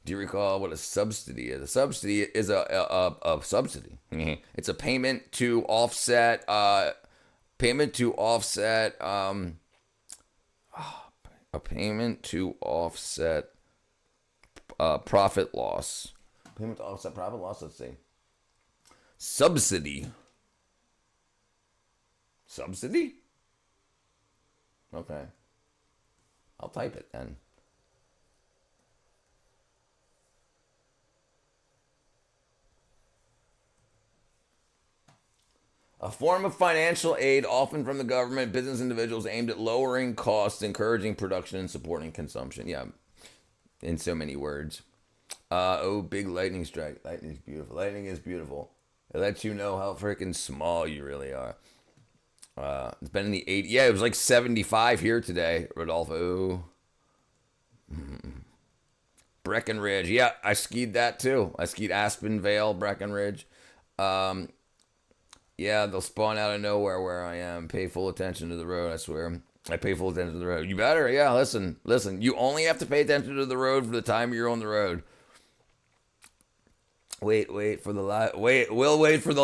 Do you recall what a subsidy is? A subsidy is a subsidy. It's a payment to offset. A payment to offset profit loss. Payment to offset profit loss. Let's see. Subsidy. Okay. I'll type it then. A form of financial aid, often from the government, business individuals aimed at lowering costs, encouraging production, and supporting consumption. Yeah, in so many words. Big lightning strike. Lightning is beautiful. It lets you know how freaking small you really are. It's been in the 80s. Yeah, it was like 75 here today, Rodolfo. Breckenridge. Yeah, I skied that too. I skied Aspen Vale, Breckenridge. Yeah, they'll spawn out of nowhere where I am. Pay full attention to the road, I swear. I pay full attention to the road. You better, yeah, listen. You only have to pay attention to the road for the time you're on the road. We'll wait for the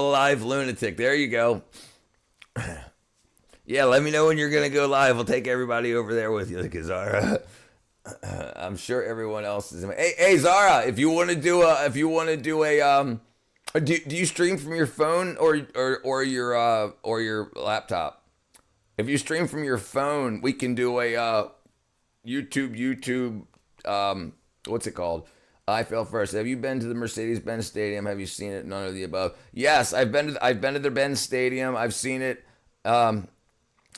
live lunatic. There you go. Yeah, let me know when you're gonna go live. I'll take everybody over there with you, Zara. I'm sure everyone else is. Hey, Zara, if you want to do a, do you stream from your phone or your laptop? If you stream from your phone, we can do a YouTube. What's it called? I fell first. Have you been to the Mercedes-Benz Stadium? Have you seen it? None of the above. Yes, I've been to the Benz Stadium. I've seen it.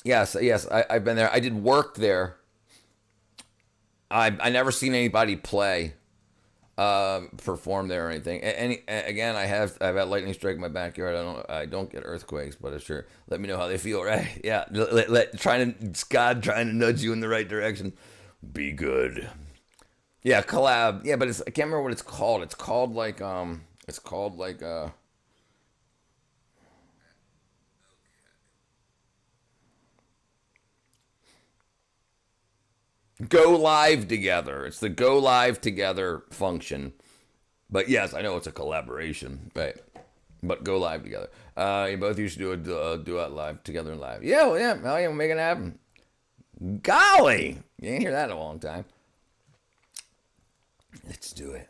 Yes, I've been there. I did work there. I never seen anybody play, perform there or anything. Again, I've had lightning strike in my backyard. I don't get earthquakes, but it's sure. Let me know how they feel. Right? Yeah. It's God trying to nudge you in the right direction. Be good. Yeah, collab. Yeah, but I can't remember what it's called. It's called like go live together. It's the go live together function. But yes, I know it's a collaboration, right? But go live together. You both used to do it live together and live. Yeah, well, yeah, hell yeah, we'll make it happen. Golly, you ain't hear that in a long time. Let's do it.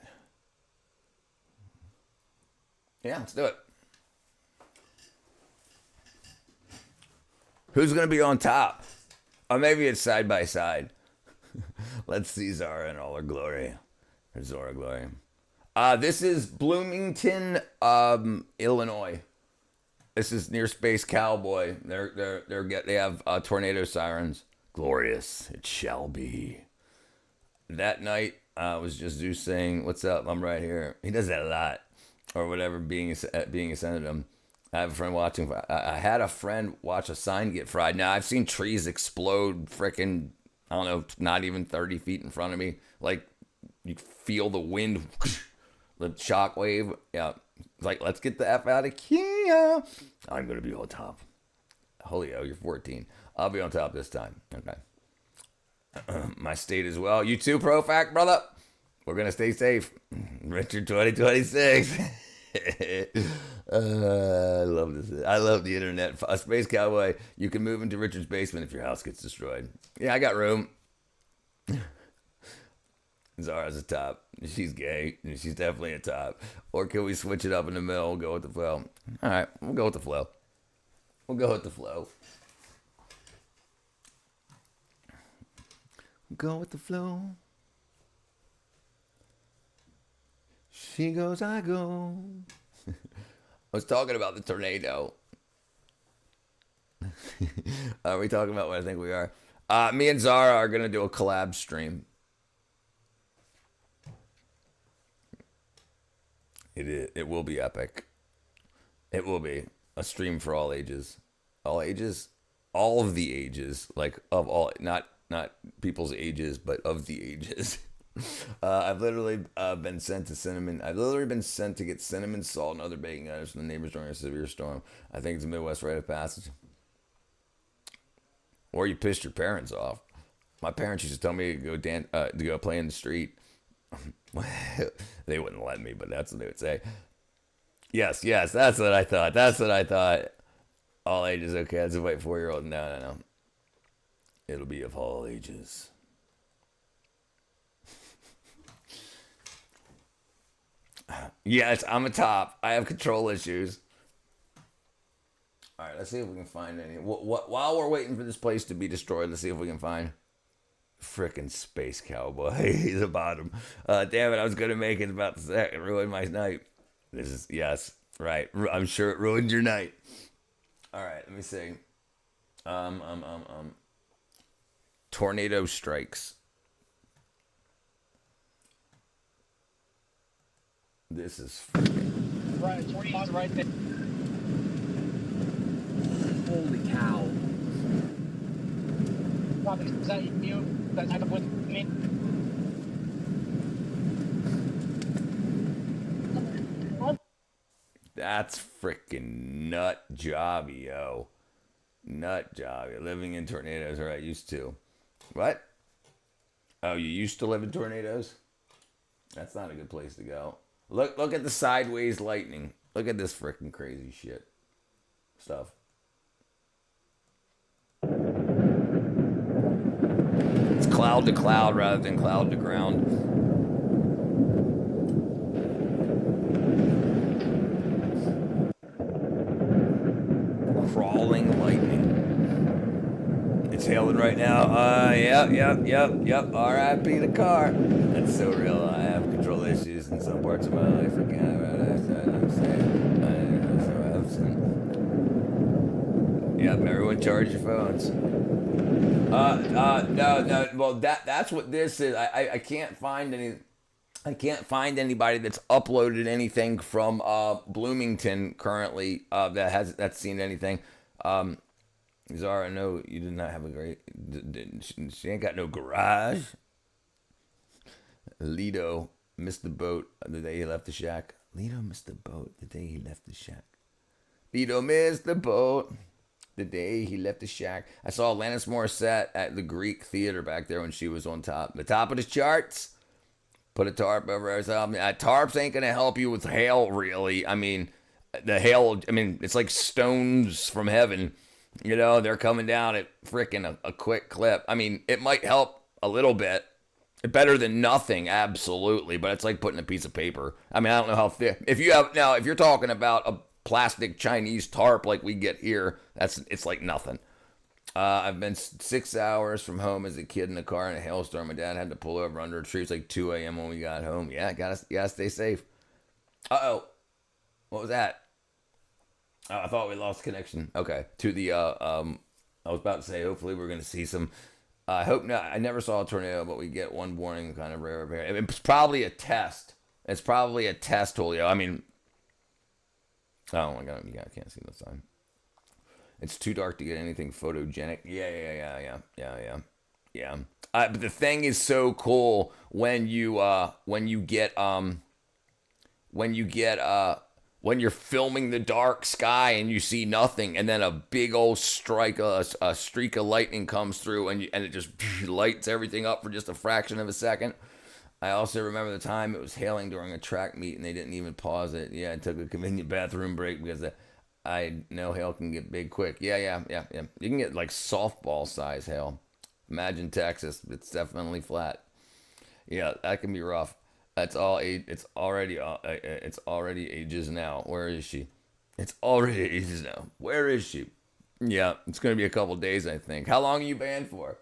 Yeah, let's do it. Who's gonna be on top? Or maybe it's side by side. Let's see Zara in all her glory. Her Zora glory. This is Bloomington, Illinois. This is near Space Cowboy. They have tornado sirens. Glorious, it shall be. That night, was just Zeus saying, "What's up? I'm right here." He does that a lot, or whatever. Being ascended him. I have a friend watching. I had a friend watch a sign get fried. Now I've seen trees explode. Freaking, I don't know, not even 30 feet in front of me. Like you feel the wind, the shock wave. Yeah, it's like let's get the F out of here. I'm gonna be on top. Julio, you're 14. I'll be on top this time. Okay. My state as well. You too, Profac, brother. We're gonna stay safe. Richard 2026. I love this. I love the internet. A Space Cowboy. You can move into Richard's basement if your house gets destroyed. Yeah, I got room. Zara's a top. She's gay. She's definitely a top. Or can we switch it up in the middle? Go with the flow. All right, we'll go with the flow. We'll go with the flow. Go with the flow. She goes, I go. I was talking about the tornado. Are we talking about what I think we are? Me and Zara are going to do a collab stream. It will be epic. It will be a stream for all ages. All ages? All of the ages. Like, of all, not people's ages, but of the ages. I've literally been sent to cinnamon. I've literally been sent to get cinnamon, salt, and other baking items from the neighbors during a severe storm. I think it's a Midwest rite of passage. Or you pissed your parents off. My parents used to tell me to go play in the street. They wouldn't let me, but that's what they would say. Yes, that's what I thought. All ages, okay. That's a white 4-year-old. No. It'll be of all ages. Yes, I'm a top. I have control issues. All right, let's see if we can find any. While we're waiting for this place to be destroyed, let's see if we can find frickin' Space Cowboy. He's a bottom. Damn it, I was going to make it about the second. Ruined my night. This is, yes, right. I'm sure it ruined your night. All right, let me see. Tornado strikes. This is freaking... Right, tornadoes right there. Holy cow. Probably, is that you? That type of with me? That's freaking nut job, yo. Nut job. You're living in tornadoes, or I used to. What? Oh, you used to live in tornadoes? That's not a good place to go. Look at the sideways lightning. Look at this freaking crazy shit. Stuff. It's cloud to cloud rather than cloud to ground. Crawling lightning. It's hailing right now. Yep. R.I.P. the car. That's so real. I have control issues in some parts of my life. I can't about it. I'm saying. Yep, everyone charge your phones. No. Well, that's what this is. I can't find any. I can't find anybody that's uploaded anything from Bloomington currently that's seen anything. Zara, no, you did not have a great. She ain't got no garage. Lido missed the boat the day he left the shack. Lido missed the boat the day he left the shack. Lido missed the boat the day he left the shack. I saw Alanis Morissette at the Greek Theater back there when she was on the top of the charts. Put a tarp over herself. Tarps ain't gonna help you with hail, really. I mean, the hail. I mean, it's like stones from heaven. You know, they're coming down at freaking a quick clip. I mean, it might help a little bit. Better than nothing, absolutely. But it's like putting a piece of paper. I mean, I don't know how thick. If you're talking about a plastic Chinese tarp like we get here, it's like nothing. I've been 6 hours from home as a kid in the car in a hailstorm. My dad had to pull over under a tree. It's like 2 a.m. when we got home. Yeah, gotta stay safe. Uh-oh. What was that? Oh, I thought we lost connection. Okay. To the, I was about to say, hopefully we're going to see some, I hope not. I never saw a tornado, but we get one warning, kind of rare. It's probably a test. It's probably a test, Julio. I mean, oh my God, I can't see the sign. It's too dark to get anything photogenic. Yeah. But the thing is so cool when you're filming the dark sky and you see nothing, and then a big old streak of lightning comes through, and it just lights everything up for just a fraction of a second. I also remember the time it was hailing during a track meet and they didn't even pause it. Yeah, I took a convenient bathroom break because I know hail can get big quick. Yeah. You can get like softball size hail. Imagine Texas. It's definitely flat. Yeah, that can be rough. It's already ages now. Where is she? It's already ages now. Where is she? Yeah, it's gonna be a couple days, I think. How long are you banned for?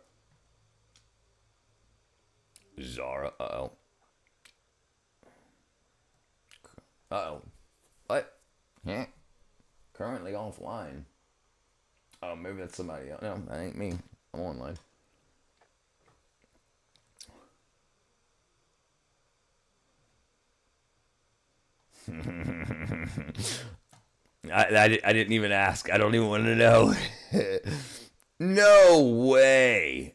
Zara. Uh oh. What? Huh? Currently offline. Oh, maybe that's somebody else. No, that ain't me. I'm online. I didn't even ask. I don't even want to know. No way.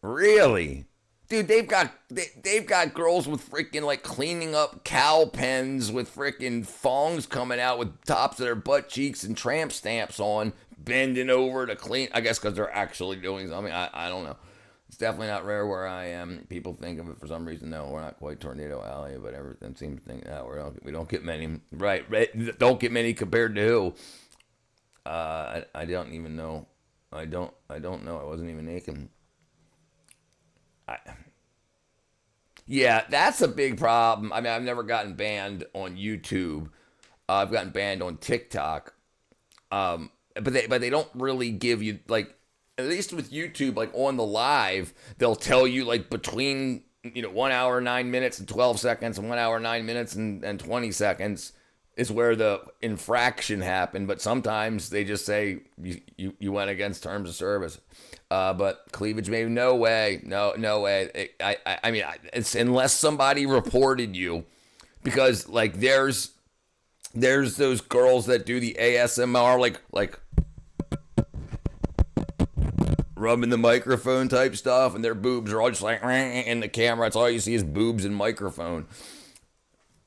Really? Dude, they've got girls with freaking like cleaning up cow pens with freaking thongs coming out with tops of their butt cheeks and tramp stamps on, bending over to clean. I guess because they're actually doing something. I don't know. It's definitely not rare where I am. People think of it for some reason. No, we're not quite Tornado Alley, but everything seems to think we don't get many. Right. Don't get many compared to who. I don't even know. I don't know. I wasn't even naked. Yeah, that's a big problem. I mean, I've never gotten banned on YouTube. I've gotten banned on TikTok. But they don't really give you, like, at least with YouTube, like on the live, they'll tell you like between 1 hour 9 minutes and 12 seconds and 1 hour 9 minutes and 20 seconds is where the infraction happened. But sometimes they just say you went against terms of service. But cleavage, maybe no way. I mean, it's unless somebody reported you, because like there's those girls that do the ASMR like rubbing the microphone type stuff, and their boobs are all just like in the camera. It's all you see is boobs and microphone,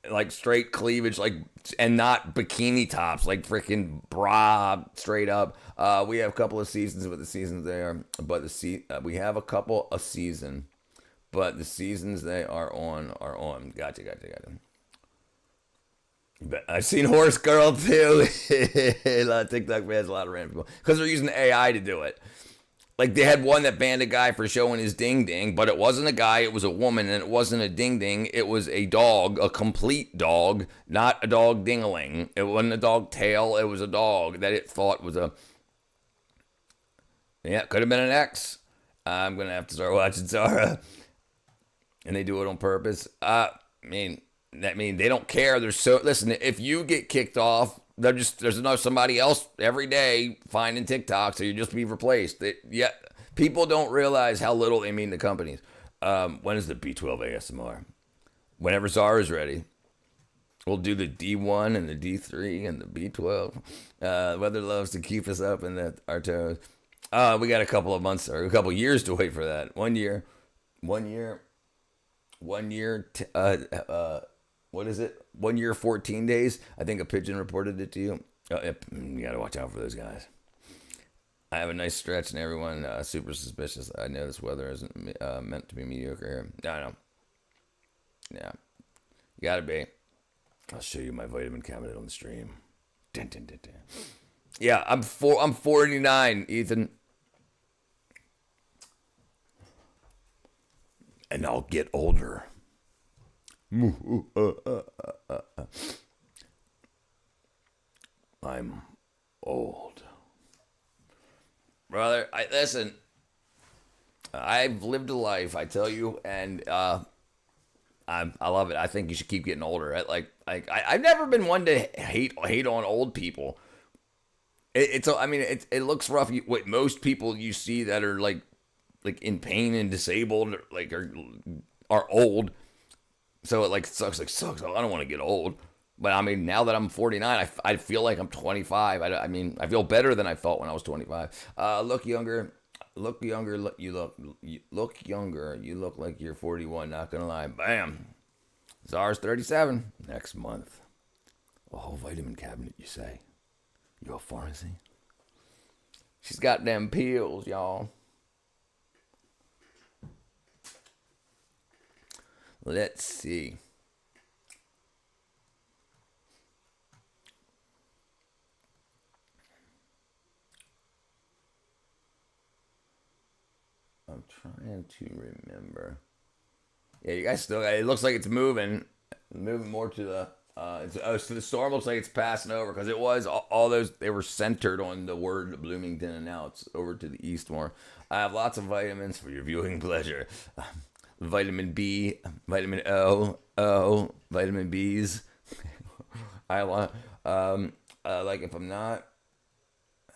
like straight cleavage, like, and not bikini tops, like freaking bra straight up. We have a couple of seasons, but the seasons they are, but we have a couple a season, but the seasons they are on. Gotcha. But I've seen Horse Girl too. A lot of TikTok fans, a lot of random people, because they're using AI to do it. Like, they had one that banned a guy for showing his ding-ding, but it wasn't a guy, it was a woman, and it wasn't a ding-ding, it was a dog, a complete dog, not a dog ding-a-ling. It wasn't a dog tail, it was a dog that it thought was a... Yeah, it could have been an X. I'm going to have to start watching Zara. And they do it on purpose. They don't care. Listen, if you get kicked off There's another somebody else every day finding TikTok, so you just be replaced. Yeah, people don't realize how little they mean to companies. When is the B12 ASMR? Whenever Czar is ready. We'll do the D1 and the D3 and the B12. Weather loves to keep us up in our toes. We got a couple of months or a couple of years to wait for that. 1 year. What is it? 1 year, 14 days. I think a pigeon reported it to you. You got to watch out for those guys. I have a nice stretch and everyone super suspicious. I know this weather isn't meant to be mediocre here. I know. Yeah. You got to be. I'll show you my vitamin cabinet on the stream. Dun, dun, dun, dun. Yeah, I'm 49, Ethan. And I'll get older. I'm old. Brother, listen. I've lived a life, I tell you, and I love it. I think you should keep getting older. I've never been one to hate on old people. It looks rough. What most people you see that are like in pain and disabled, are old. So it sucks. I don't want to get old. But I mean, now that I'm 49, I feel like I'm 25. I feel better than I felt when I was 25. Look younger. You look younger. You look like you're 41. Not gonna lie. Bam. Czar's 37 next month. A whole vitamin cabinet, you say? You a pharmacy? She's got them pills, y'all. Let's see. I'm trying to remember. Yeah, you guys still. It looks like it's moving more to the. So the storm looks like it's passing over because it was all those. They were centered on the word Bloomington, and now it's over to the east more. I have lots of vitamins for your viewing pleasure. Vitamin B, vitamin O, vitamin B's. I want if I'm not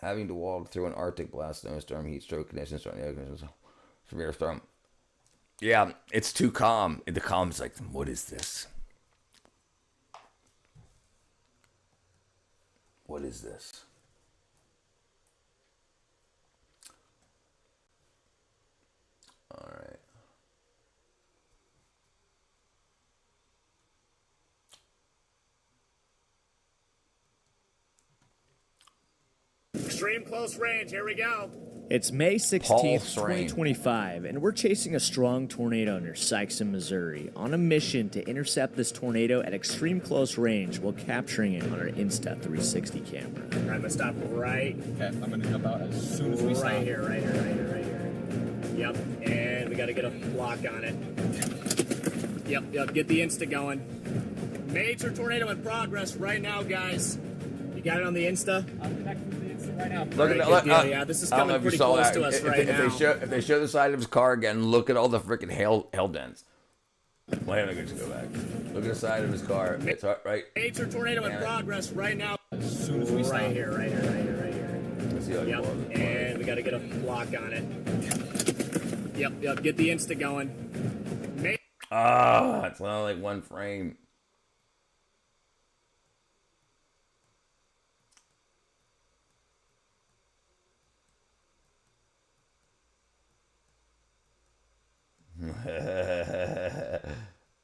having to walk through an Arctic blast, snowstorm, heat stroke conditions, severe storm. Yeah, it's too calm. The calm's like, what is this? What is this? All right. Extreme close range, here we go. It's May 16th, Pulse rain. 2025, and we're chasing a strong tornado near Sikeston, Missouri, on a mission to intercept this tornado at extreme close range while capturing it on our Insta360 camera. All right, I'm gonna stop right. Okay, I'm gonna jump out as soon as we stop. Right here. Yep, and we gotta get a lock on it. Yep, get the Insta going. Major tornado in progress right now, guys. You got it on the Insta? I'm connecting to the Insta right now. Look at that. Yeah, this is coming pretty close to us right now. If they show the side of his car again, look at all the freaking hail dents. Wait, I'm gonna go back. Look at the side of his car. It's right. Major tornado in progress right now. As soon as we stop. Right here. Let's see how it Yep, goes. and we gotta get a lock on it. Yep, get the Insta going. It's only like one frame.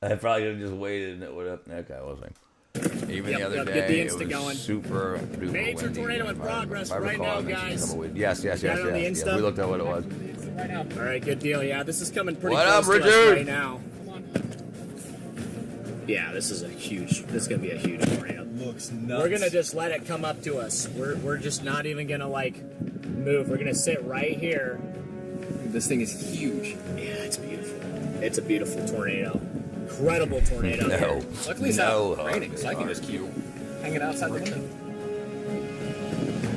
I probably could have just waited and it would have. Okay, I wasn't. Even the other get day, the it Insta was going. super duper Major windy. tornado in progress If I right recall, now, I mentioned guys. some wind. Yes. Got it on the Yes. Insta? We looked at what it was. Right now. All right, good deal. Yeah, this is coming pretty What close up, to us Richard? right now. Come on. Yeah, this is gonna be a huge tornado. Looks nuts. We're gonna just let it come up to us. We're just not even gonna move. We're gonna sit right here. This thing is huge. Yeah, it's beautiful. It's a beautiful tornado. Incredible tornado. No. Luckily it's No, not raining, so I can just keep hanging outside the window.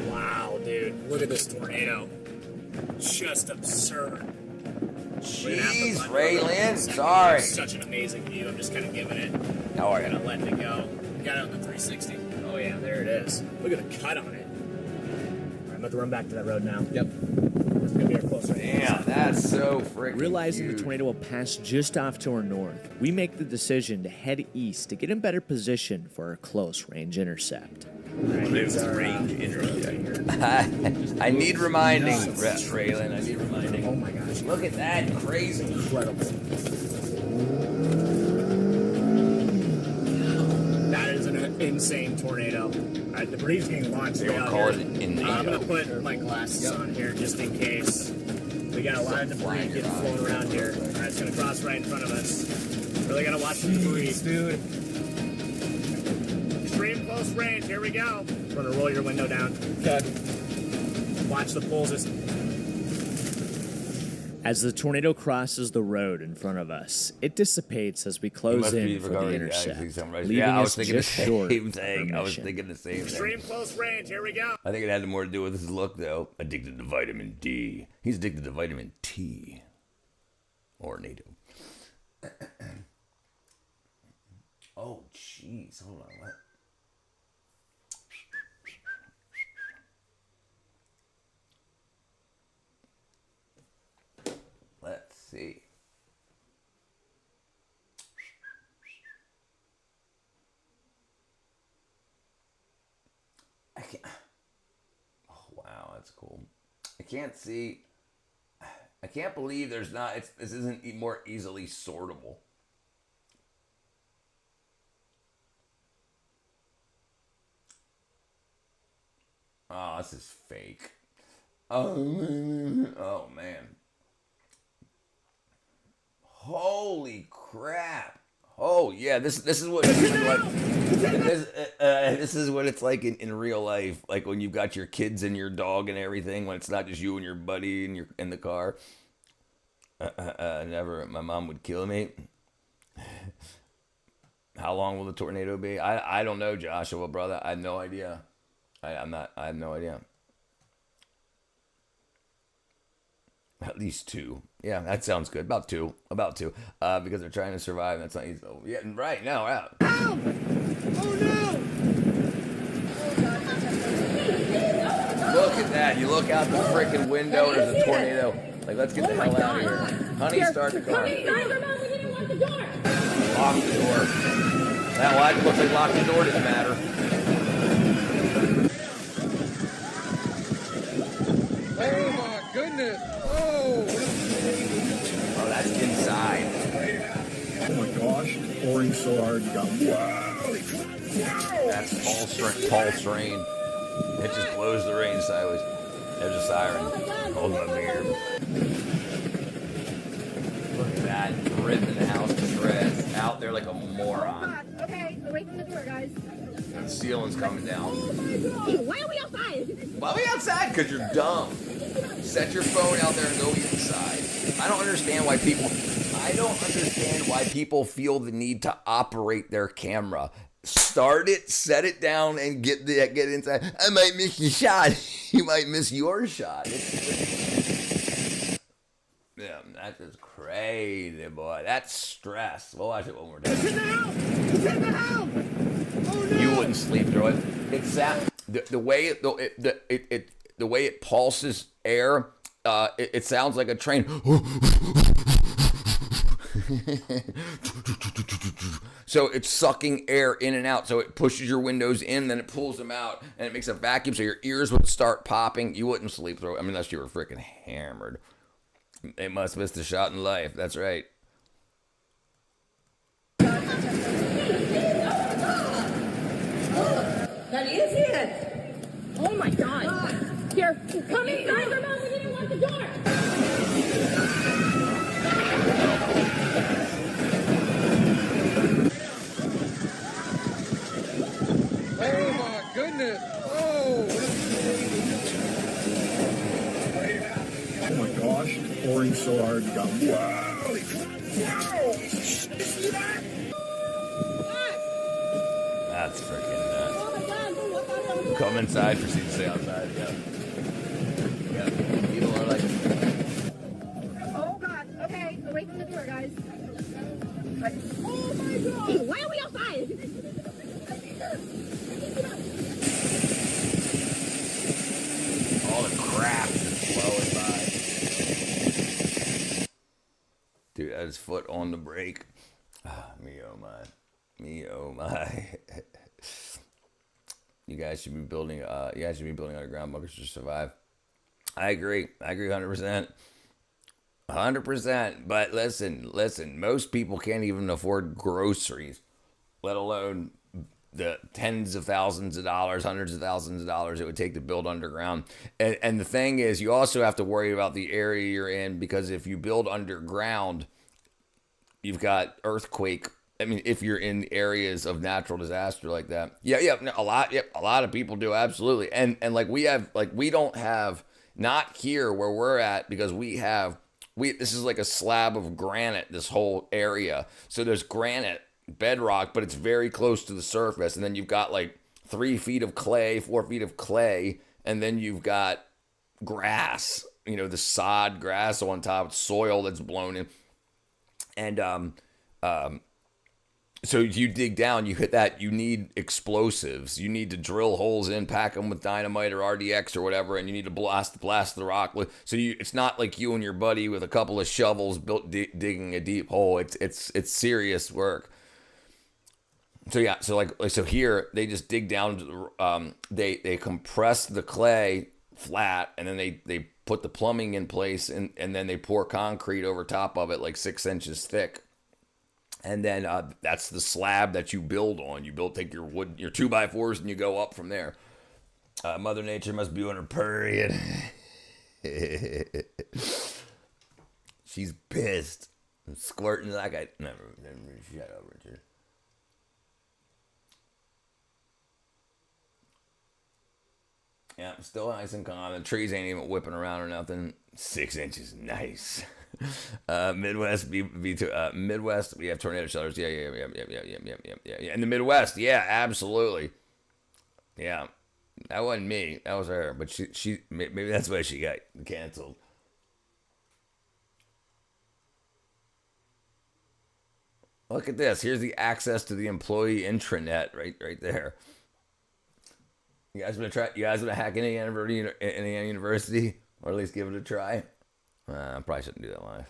Wow, dude. Look at this tornado. Just absurd. Jeez, Raylan. Sorry. Such an amazing view. I'm just kind of giving it. How are you? Kind of letting it go. Got it on the 360. Oh yeah, there it is. Look at the cut on it. All right, I'm about to run back to that road now. Yep. It's gonna be our close range. Damn, that's so freaking Realizing huge. the tornado will pass just off to our north, we make the decision to head east to get in better position for our close range intercept. I need reminding, Raylan. I need reminding. Oh my gosh. Look at that, crazy. Incredible. That is an insane tornado. All right, the breeze is getting launched They don't out call here. it an I'm NATO. gonna put my glasses on here just in case. We got a lot of debris flying getting around. flown around here. All right, it's gonna cross right in front of us. Really gotta watch the debris, dude. Extreme close range. Here we go. I'm gonna roll your window down. Okay. Watch the pulls. As the tornado crosses the road in front of us, it dissipates as we It close must be in for the regarding intercept, Galaxy Sunrise. leaving Yeah, I was us thinking the just short same of thing. our I was mission. thinking the same thing. Extreme close range. Here we go. I think it had more to do with his look, though. Addicted to vitamin D. He's addicted to vitamin T. Or NATO. Oh, jeez. Hold on. What? Let's see. I can't. Oh, wow, that's cool. I can't see. I can't believe there's not. This isn't more easily sortable. Oh, this is fake. Oh man. Holy crap. Oh yeah, this is what this is like. This is what it's like in real life. Like when you've got your kids and your dog and everything. When it's not just you and your buddy and you're in the car. Never. My mom would kill me. How long will the tornado be? I don't know, Joshua, brother. I have no idea. I have no idea. At least 2. Yeah, that sounds good. About two. Because they're trying to survive. That's not easy. Oh, yeah, right. No, out. Oh no! Look at that. You look out the freaking window, there's a tornado. Like, let's get the hell out of here. Honey, start the car. Honey, remember, we didn't lock the door. Lock the door. That light looks like lock the door didn't matter. Oh my goodness! Oh! Oh, that's inside. Oh my gosh, pouring so hard. You got That's Paul Strain. It just blows the rain sideways. There's a siren. Hold my beer. Look at that. Ripping the house to shreds. Out there like a moron. Okay, away from the door, guys. The ceiling's coming down. Hey, why are we outside? Why are we outside? Because you're dumb. Set your phone out there and go inside. I don't understand why people feel the need to operate their camera. Start it, set it down, and get inside. I might miss your shot. You might miss your shot. Yeah, that is crazy, boy. That's stress. We'll watch it one more time. It's in the house! It's in the house! Oh no! You wouldn't sleep through it. It's that the way the way it pulses air. It sounds like a train. So it's sucking air in and out. So it pushes your windows in, then it pulls them out, and it makes a vacuum. So your ears would start popping. You wouldn't sleep through it. I mean, unless you were freaking hammered. They must miss the shot in life. That's right. That is it! Oh my god! Here, come inside, remember, we didn't lock the door! Oh my goodness! Oh! Oh my gosh, pouring so hard. You got That's freaking nuts. Oh my god, don't look out of the Come inside for seats to stay outside. Yeah. Yeah. People are like, Oh god, okay, away from the door, guys. Oh my god! Hey, why are we outside? Dude had his foot on the brake. Me oh my. Me oh my. You guys should be building underground bunkers to survive. I agree 100%. 100%. But listen, most people can't even afford groceries, let alone the tens of thousands of dollars, hundreds of thousands of dollars it would take to build underground. And the thing is, you also have to worry about the area you're in, because if you build underground, you've got earthquake. I mean, if you're in areas of natural disaster like that. A lot of people do, absolutely. And like we don't have, not here where we're at, because this is like a slab of granite, this whole area. So there's granite bedrock, but it's very close to the surface. And then you've got like 3 feet of clay, 4 feet of clay, and then you've got grass, the sod grass on top, soil that's blown in. And so you dig down, you hit that, you need explosives. You need to drill holes in, pack them with dynamite or RDX or whatever, and you need to blast the rock. So it's not like you and your buddy with a couple of shovels digging a deep hole. It's serious work. So yeah, so here they just dig down. They compress the clay flat, and then they put the plumbing in place, and then they pour concrete over top of it, like 6 inches thick. And then that's the slab that you build on. Take your wood, your 2x4s, and you go up from there. Mother Nature must be on her period. She's pissed. I'm squirting like I never. Shut up, Richard. Yeah, still nice and calm. The trees ain't even whipping around or nothing. 6 inches, nice. Midwest, Midwest, we have tornado shelters. Yeah. In the Midwest, yeah, absolutely. Yeah, that wasn't me. That was her. But she maybe that's why she got canceled. Look at this. Here's the access to the employee intranet right there. You guys wanna hack any university, or at least give it a try? I probably shouldn't do that live.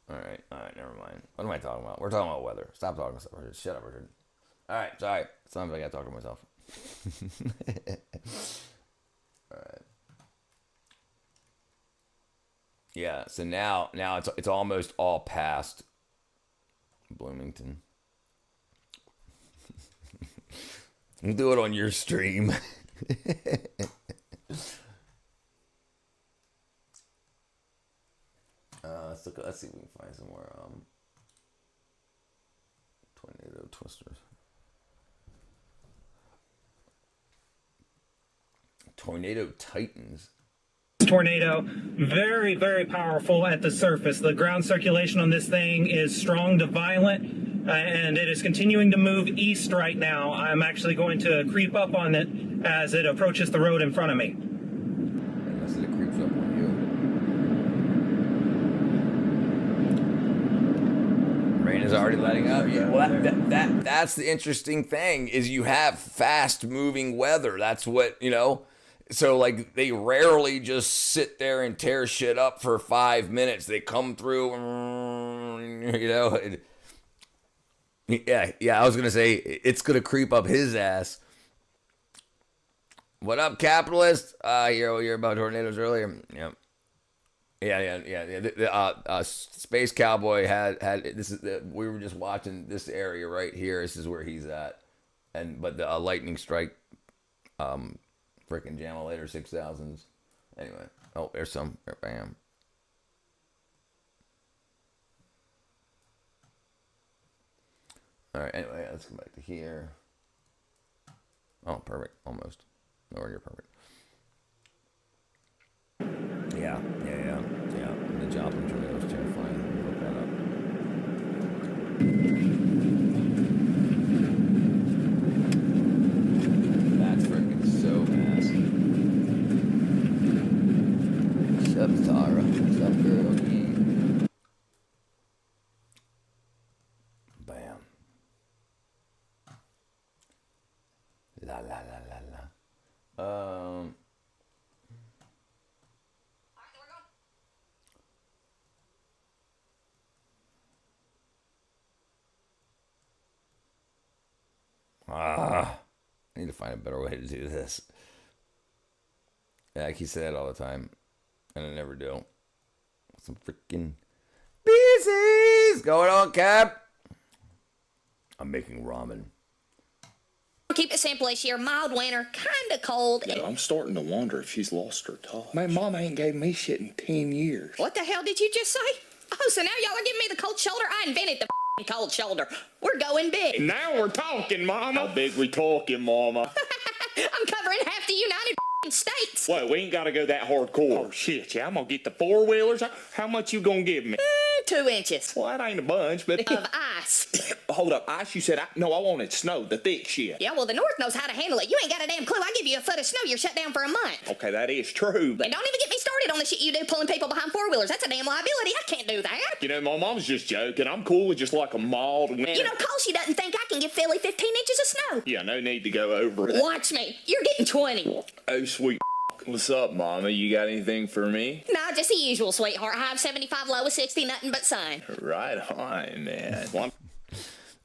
All right, never mind. What am I talking about? We're talking about weather. Stop talking to myself. Shut up, Richard. All right, sorry. Sometimes I gotta talk to myself. All right. Yeah. So now it's almost all past Bloomington. We'll do it on your stream. Let's see if we can find some more tornado twisters. Tornado titans. Tornado, very, very powerful at the surface. The ground circulation on this thing is strong to violent, and it is continuing to move east right now. I'm actually going to creep up on it as it approaches the road in front of me. Unless it creeps up on you. Rain is already letting up. Yeah, well, that's the interesting thing, is you have fast moving weather. That's what, So, like, they rarely just sit there and tear shit up for 5 minutes. They come through, Yeah, I was going to say, it's going to creep up his ass. What up, capitalist? You hear about tornadoes earlier? Yeah. Space Cowboy had this is we were just watching this area right here. This is where he's at, but the lightning strike, freaking Jamalator 6000s. Anyway, there's some. Bam. All right. Anyway, let's come back to here. Oh, perfect. Almost. Nowhere near perfect. Yeah. The Joplin tornado is terrifying. Look that up. That's freaking so massive. Shut up, Tara. What's up, girl? Bam. La la la la la. I need to find a better way to do this. Yeah, I keep saying that all the time, and I never do. Some freaking busies going on, Cap. I'm making ramen. Keep it simple this year. Mild winter, kind of cold. Yeah, I'm starting to wonder if she's lost her touch. My mom ain't gave me shit in 10 years. What the hell did you just say? Oh, so now y'all are giving me the cold shoulder? I invented the cold shoulder. We're going big. Now we're talking, Mama. How big we talking, Mama? I'm covering half the United States. Wait, we ain't got to go that hardcore. Oh, shit, yeah, I'm going to get the four-wheelers. How much you going to give me? 2 inches. Well, that ain't a bunch, but... Of ice. Hold up, ice, you said... No, I wanted snow, the thick shit. Yeah, well, the North knows how to handle it. You ain't got a damn clue. I give you a foot of snow, you're shut down for a month. Okay, that is true. But don't even get me started on the shit you do pulling people behind four-wheelers. That's a damn liability. I can't do that. You know, my mom's just joking. I'm cool with just like a mild winter. You know, Colsey doesn't think I can give Philly 15 inches of snow. Yeah, no need to go over it. Watch me. You're getting 20. Oh, sweet. What's up, Mama? You got anything for me? Nah, just the usual, sweetheart. High of 75, low of 60, nothing but sun. Right on, man.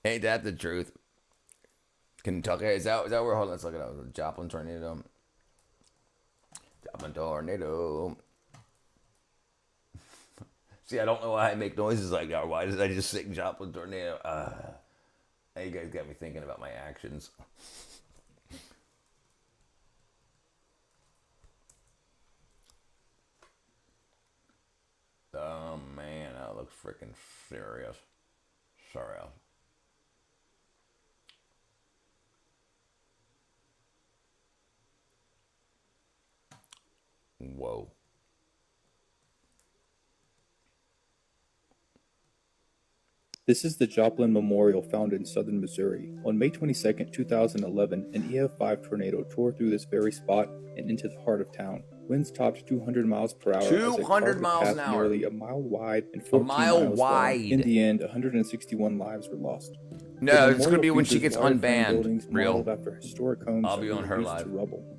Ain't that the truth? Kentucky, is that where? Hold on, let's look it up. Joplin tornado. Joplin tornado. See, I don't know why I make noises like that. Why did I just sing Joplin tornado? Now you guys got me thinking about my actions. Oh man, that looks freaking serious. Sorry. Whoa. This is the Joplin Memorial found in southern Missouri. On May 22, 2011, an EF5 tornado tore through this very spot and into the heart of town. Winds topped 200 miles per hour. 200 miles an hour. Nearly a mile wide and 14 mile miles wide. long. In the end, 161 lives were lost. No, it's going to be when she gets unbanned. Real. After historic homes I'll be on her reduced live. to rubble.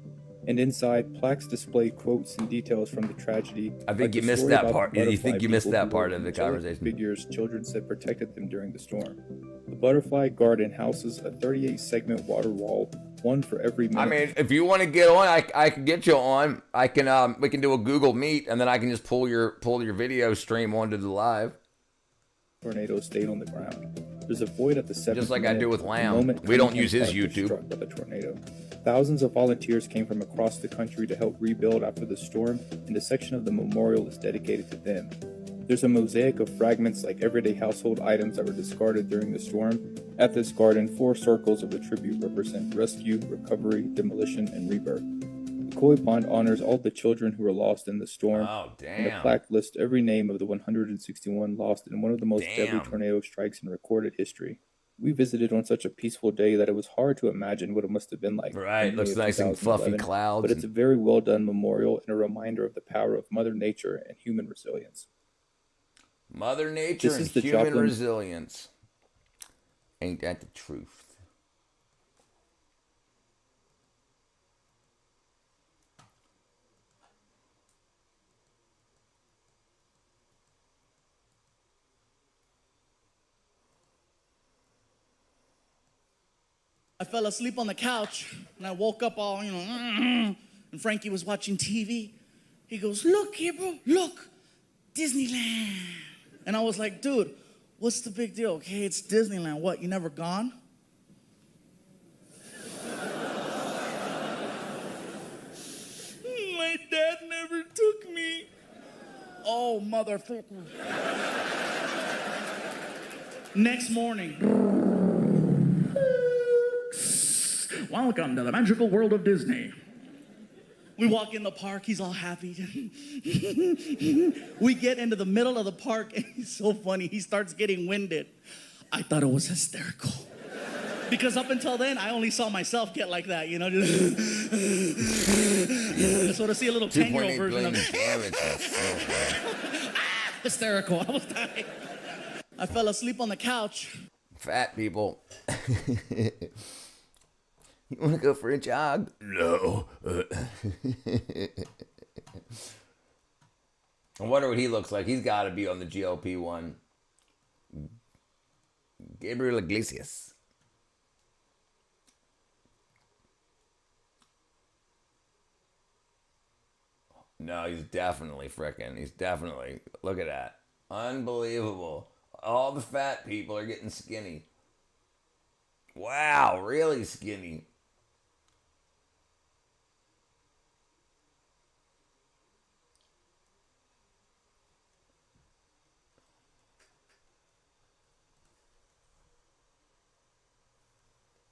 And inside, plaques display quotes and details from the tragedy. I think like you the missed story that about part. the You think butterfly you missed people that who part were of the angelic conversation. Figures children said protected them during the storm. The Butterfly Garden houses a 38-segment water wall, one for every minute. I mean, if you want to get on, I can get you on. I can we can do a Google Meet, and then I can just pull your video stream onto the live. Tornado stayed on the ground. There's a void at the 7th Just like I minute, do with the Lamb. moment We don't Cunningham use his Park was YouTube. struck by the tornado. Thousands of volunteers came from across the country to help rebuild after the storm, and a section of the memorial is dedicated to them. There's a mosaic of fragments like everyday household items that were discarded during the storm. At this garden, 4 circles of the tribute represent rescue, recovery, demolition, and rebirth. The Koi Pond honors all the children who were lost in the storm. Oh, And the damn. plaque lists every name of the 161 lost in one of the most deadly Damn. tornado strikes in recorded history. We visited on such a peaceful day that it was hard to imagine what it must have been like. Right, in May looks of nice and fluffy 2011, clouds. But it's a very well done memorial and a reminder of the power of Mother Nature and human resilience. Mother Nature This and is the human Joplin- resilience. Ain't that the truth? I fell asleep on the couch, and I woke up all, and Frankie was watching TV. He goes, "Look, Gabriel, look, Disneyland." And I was like, "Dude, what's the big deal? Okay, it's Disneyland. What, you never gone?" My dad never took me. Oh, motherfucker. Next morning. Welcome to the magical world of Disney. We walk in the park, he's all happy. We get into the middle of the park, and he's so funny. He starts getting winded. I thought it was hysterical. Because up until then, I only saw myself get like that, you know? Just sort of see a little 10-year-old 2.8 version billion of damage. hysterical. I was dying. I fell asleep on the couch. Fat people. You want to go for a jog? No. I wonder what he looks like. He's got to be on the GOP one. Gabriel Iglesias. No, he's definitely frickin'. He's definitely. Look at that. Unbelievable. All the fat people are getting skinny. Wow, really skinny.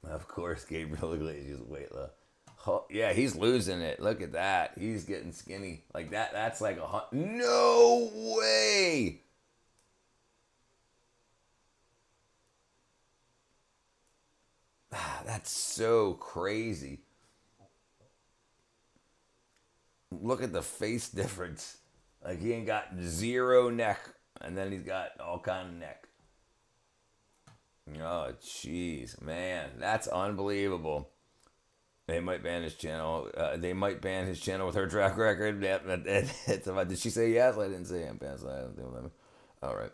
Of course, Gabriel Iglesias. Wait, look. Oh, yeah, he's losing it. Look at that. He's getting skinny. Like that. That's like no way. That's so crazy. Look at the face difference. Like he ain't got zero neck, and then he's got all kind of neck. Oh, jeez, man, that's unbelievable. They might ban his channel. They might ban his channel with her track record. It's about, did she say yes? I didn't say I'm past that. All right.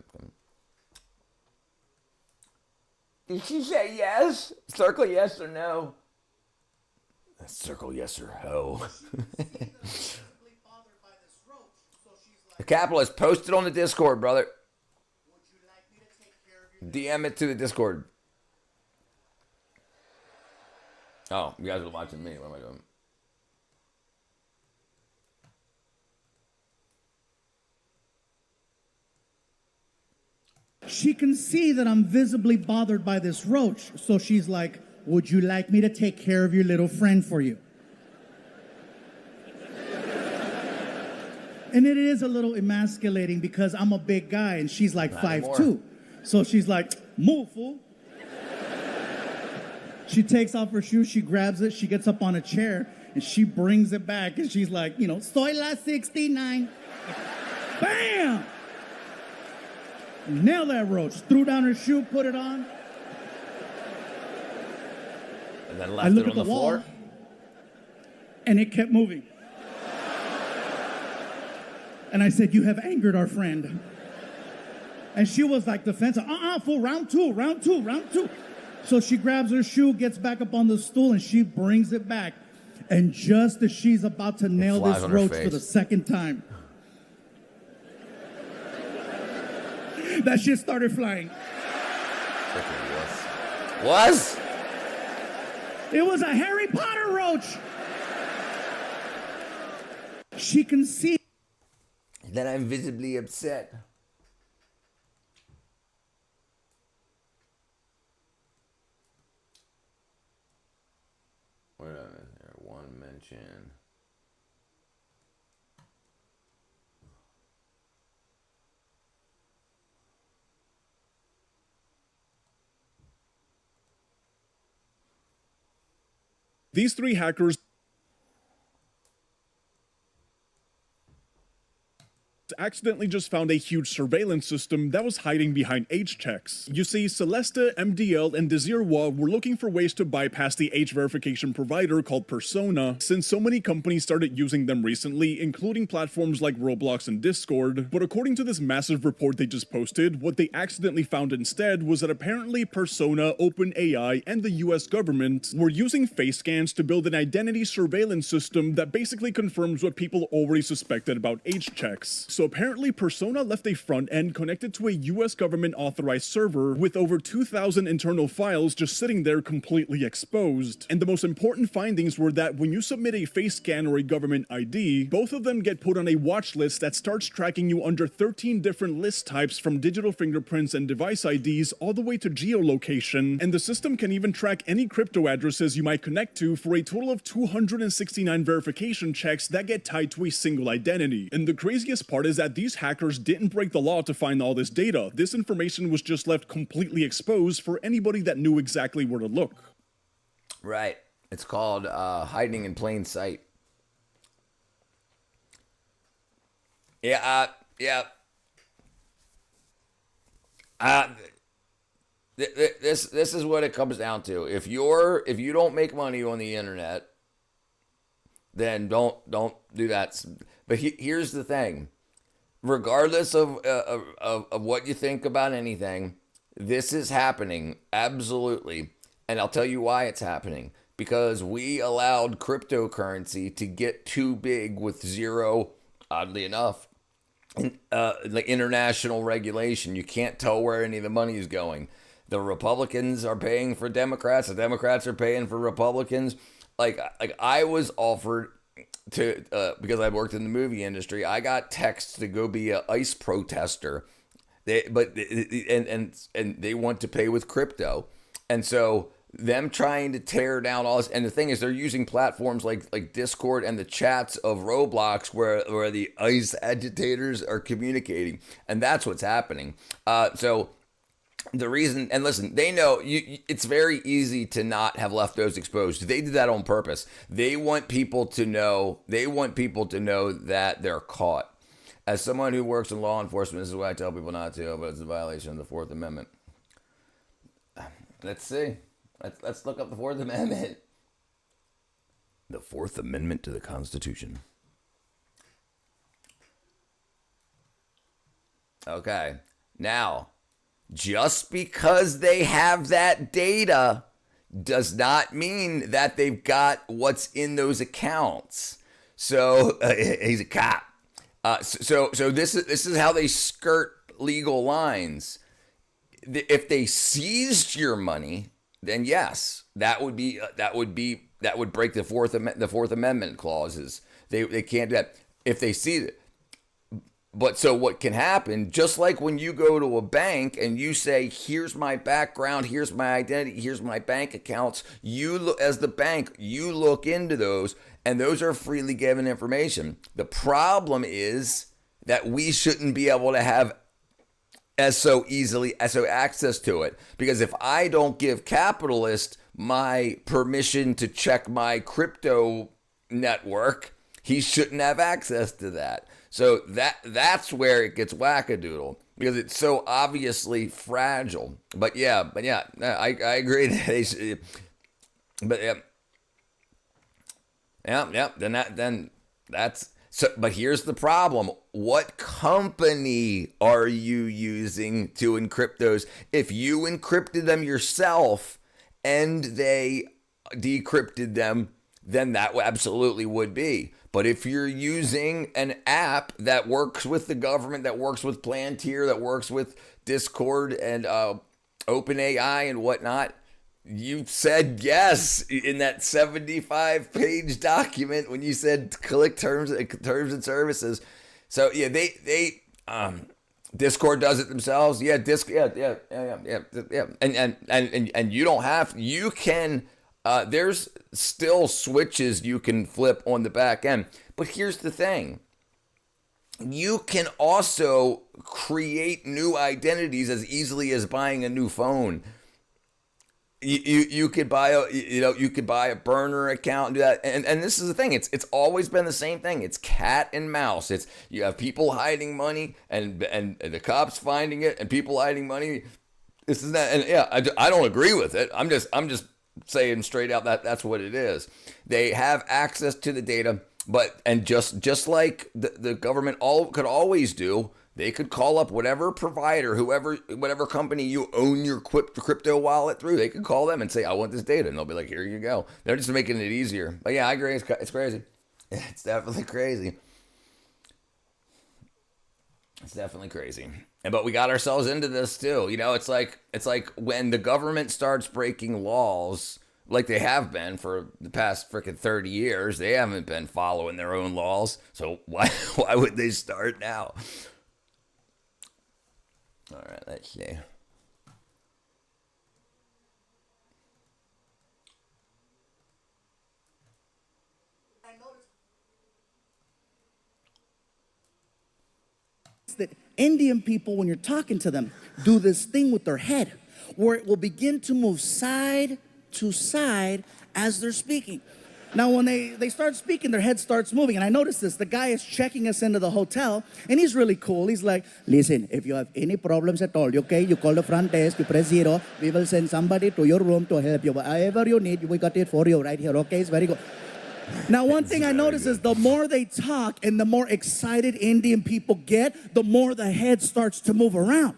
Did she say yes? Circle yes or no. Circle yes or ho. The capitalist, post it on the Discord, brother. DM it to the Discord. Oh, you guys are watching me. What am I doing? She can see that I'm visibly bothered by this roach, so she's like, would you like me to take care of your little friend for you? And it is a little emasculating because I'm a big guy and she's like 5'2". So she's like, move, fool. She takes off her shoes, she grabs it, she gets up on a chair, and she brings it back, and she's like, you know, soy la 69. Bam! Nail that roach. Threw down her shoe, put it on. And then left it on the floor. Wall, and it kept moving. And I said, you have angered our friend. And she was like defensive. Fool, round two. So she grabs her shoe, gets back up on the stool, and she brings it back. And just as she's about to nail this roach for the second time, that shit started flying. Was? It was a Harry Potter roach. She can see. Then I'm visibly upset. Wait a minute there. One mention. These three hackers accidentally just found a huge surveillance system that was hiding behind age checks. You see, Celeste, MDL, and Desirwa were looking for ways to bypass the age verification provider called Persona, since so many companies started using them recently, including platforms like Roblox and Discord. But according to this massive report they just posted, what they accidentally found instead was that apparently Persona, OpenAI, and the US government were using face scans to build an identity surveillance system that basically confirms what people already suspected about age checks. So apparently Persona left a front end connected to a US government authorized server with over 2,000 internal files just sitting there completely exposed. And the most important findings were that when you submit a face scan or a government ID, both of them get put on a watch list that starts tracking you under 13 different list types, from digital fingerprints and device IDs all the way to geolocation. And the system can even track any crypto addresses you might connect to for a total of 269 verification checks that get tied to a single identity. And the craziest part is that these hackers didn't break the law to find all this data. This information was just left completely exposed for anybody that knew exactly where to look. Right. It's called hiding in plain sight. Yeah. This is what it comes down to. If you don't make money on the internet, then don't do that. But here's the thing. Regardless of what you think about anything, this is happening, absolutely. And I'll tell you why it's happening. Because we allowed cryptocurrency to get too big with zero oddly enough. Like international regulation. You can't tell where any of the money is going. The Republicans are paying for Democrats. The Democrats are paying for Republicans. Like I was offered to because I worked in the movie industry. I got texts to go be a ICE protester. They want to pay with crypto, and so them trying to tear down all this. And the thing is, they're using platforms like Discord and the chats of Roblox where the ICE agitators are communicating, and that's what's happening. So the reason, and listen, they know it's very easy to not have left those exposed. They did that on purpose. They want people to know. They want people to know that they're caught. As someone who works in law enforcement, this is why I tell people not to, but it's a violation of the Fourth Amendment. Let's see. Let's look up the Fourth Amendment. The Fourth Amendment to the Constitution. Okay. Now, just because they have that data does not mean that they've got what's in those accounts. So, he's a cop. So this is how they skirt legal lines. If they seized your money, then yes, that would break the Fourth Amendment clauses. They can't do that if they seize it. But so what can happen? Just like when you go to a bank and you say, "Here's my background, here's my identity, here's my bank accounts." You look, as the bank, you look into those. And those are freely given information. The problem is that we shouldn't be able to have so access to it. Because if I don't give Capitalist my permission to check my crypto network, he shouldn't have access to that. So that's where it gets wackadoodle, because it's so obviously fragile. But yeah, I agree that they should, but yeah. Yeah. Then that's so. But here's the problem: what company are you using to encrypt those? If you encrypted them yourself and they decrypted them, then that absolutely would be. But if you're using an app that works with the government, that works with Palantir, that works with Discord and OpenAI and whatnot. You said yes in that 75-page document when you said click terms and services. So yeah, they Discord does it themselves. Yeah, yeah. And you don't have, you can. There's still switches you can flip on the back end. But here's the thing. You can also create new identities as easily as buying a new phone. You could buy a burner account and do that. And this is the thing. It's always been the same thing. It's cat and mouse. It's you have people hiding money and the cops finding it and people hiding money. This is that. And yeah, I don't agree with it. I'm just saying straight out that that's what it is. They have access to the data, and just like the government could always do. They could call up whatever provider, whatever company you own your crypto wallet through. They could call them and say, "I want this data," and they'll be like, "Here you go." They're just making it easier. But yeah, I agree. It's crazy. It's definitely crazy. It's definitely crazy. But we got ourselves into this too. You know, it's like when the government starts breaking laws, like they have been for the past freaking 30 years. They haven't been following their own laws. So why would they start now? All right, let's see. That Indian people, when you're talking to them, do this thing with their head where it will begin to move side to side as they're speaking. Now, when they start speaking, their head starts moving. And I noticed this. The guy is checking us into the hotel, and he's really cool. He's like, "Listen, if you have any problems at all, okay, you call the front desk, you press 0. We will send somebody to your room to help you. Whatever you need, we got it for you right here, okay? It's very good." Now, one thing I notice is the more they talk and the more excited Indian people get, the more the head starts to move around.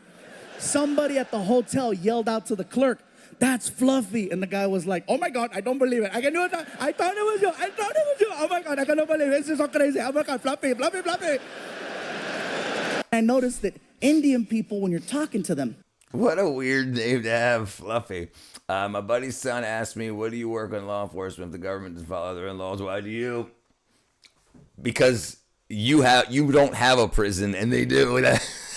Somebody at the hotel yelled out to the clerk, that's Fluffy. And the guy was like, oh my God, I don't believe it. I can do it. I thought it was you. I thought it was you. Oh my God, I cannot believe it. This is so crazy. Oh my God, Fluffy, Fluffy, Fluffy. I noticed that Indian people, when you're talking to them, What a weird name to have, Fluffy. My buddy's son asked me, what do you work on law enforcement if the government doesn't follow their own laws? Why do you? Because you don't have a prison and they do.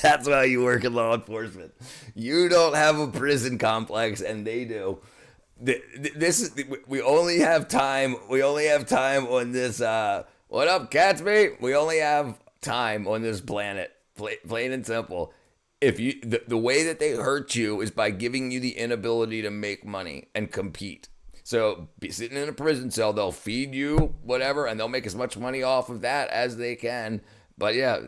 That's why you work in law enforcement. You don't have a prison complex and they do. We only have time. We only have time on this. What up, Catsby? We only have time on this planet. Plain and simple. If you the way that they hurt you is by giving you the inability to make money and compete. So be sitting in a prison cell, they'll feed you whatever, and they'll make as much money off of that as they can. But yeah,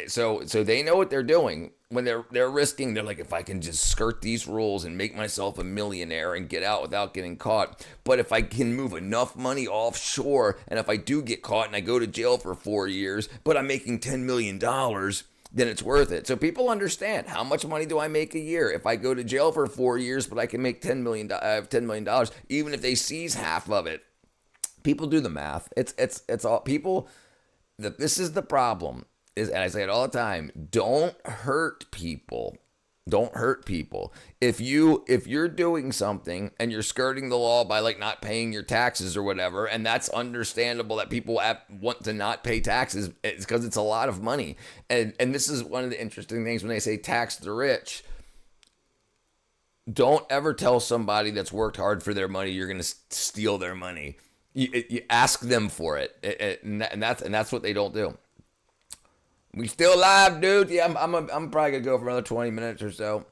so they know what they're doing when they're risking. They're like, if I can just skirt these rules and make myself a millionaire and get out without getting caught. But if I can move enough money offshore, and if I do get caught and I go to jail for 4 years, but I'm making $10 million. Then it's worth it. So people understand, how much money do I make a year if I go to jail for 4 years, but I can make $10 million, even if they seize half of it. People do the math. It's all people. This is the problem. And I say it all the time. Don't hurt people. Don't hurt people. If you're doing something and you're skirting the law by like not paying your taxes or whatever, and that's understandable that people want to not pay taxes, it's because it's a lot of money. And this is one of the interesting things when they say tax the rich. Don't ever tell somebody that's worked hard for their money you're going to steal their money. You ask them for it, and that's what they don't do. We still live, dude. Yeah, I'm probably gonna go for another 20 minutes or so.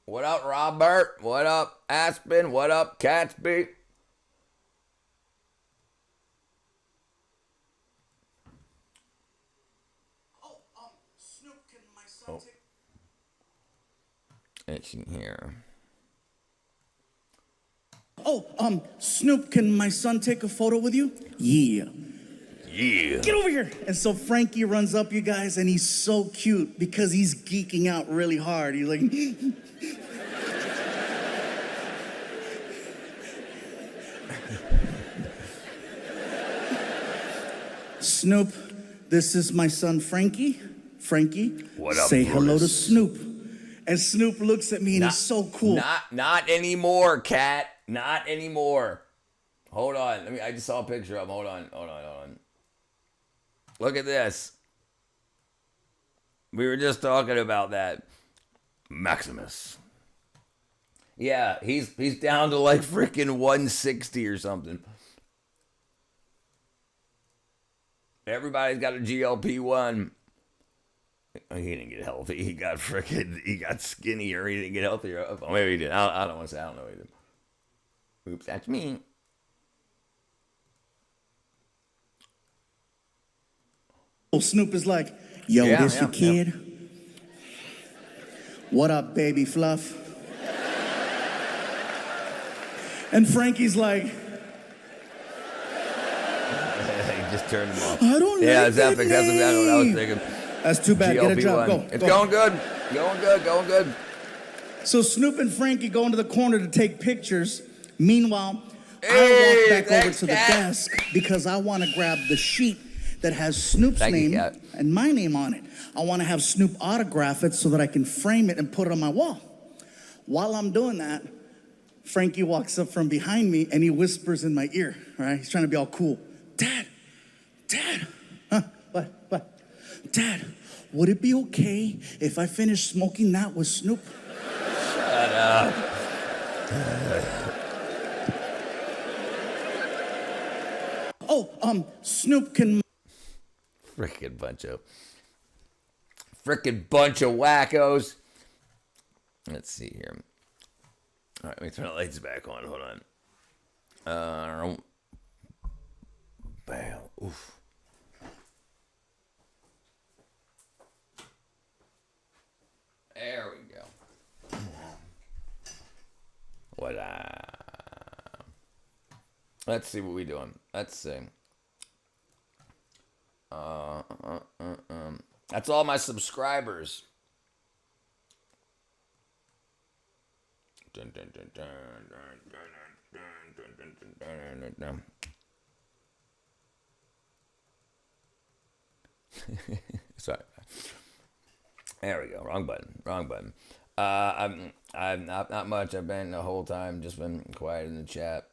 What up, Robert? What up, Aspen? What up, Catsby? Snoop, can my son take... It's in here. Snoop, can my son take a photo with you? Yeah. Yeah. Get over here. And so Frankie runs up, you guys, and he's so cute because he's geeking out really hard. He's like, Snoop, this is my son Frankie. Frankie, what up, say Bruce? hello to Snoop. And Snoop looks at me and he's so cool. Not anymore, Cat. Not anymore. Hold on. I just saw a picture of him. Hold on. Look at this. We were just talking about that. Maximus. Yeah, he's down to like freaking 160 or something. Everybody's got a GLP-1. He didn't get healthy. He got skinnier. He didn't get healthier. Oh, maybe he did. I don't want to say. I don't know what he did. Oops, that's me. Snoop is like, yo, this your kid? Yeah. What up, baby Fluff? And Frankie's like, he just turned him off. I don't like that's that epic. That's exactly what I was thinking. That's too bad. GLP-1. Get a job. Go. It's going good. Going good. So Snoop and Frankie go into the corner to take pictures. Meanwhile, I walk back over to the desk because I want to grab the sheet that has Snoop's name and my name on it. I want to have Snoop autograph it so that I can frame it and put it on my wall. While I'm doing that, Frankie walks up from behind me and he whispers in my ear, right? He's trying to be all cool. Dad, huh? What? Dad, would it be okay if I finish smoking that with Snoop? Shut up. Snoop can... Frickin' bunch of wackos. Let's see here. All right, let me turn the lights back on. Hold on. Bam. Oof. There we go. Let's see what we doing. Let's see. That's all my subscribers. Sorry. There we go. Wrong button. Wrong button. I'm not much. I've been the whole time just been quiet in the chat.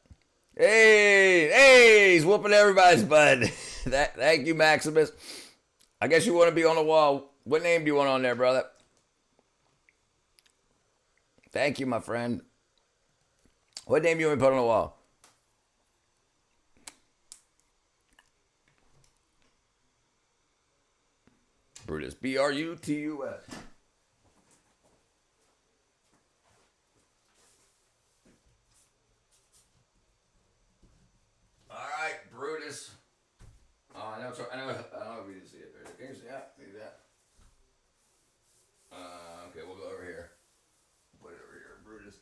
Hey, he's whooping everybody's butt. Thank you, Maximus. I guess you want to be on the wall. What name do you want on there, brother? Thank you, my friend. What name do you want to put on the wall? Brutus. Brutus. All right, Brutus. Oh, I know if you didn't see it. Can you see that? See that? Okay, we'll go over here. Put it over here, Brutus.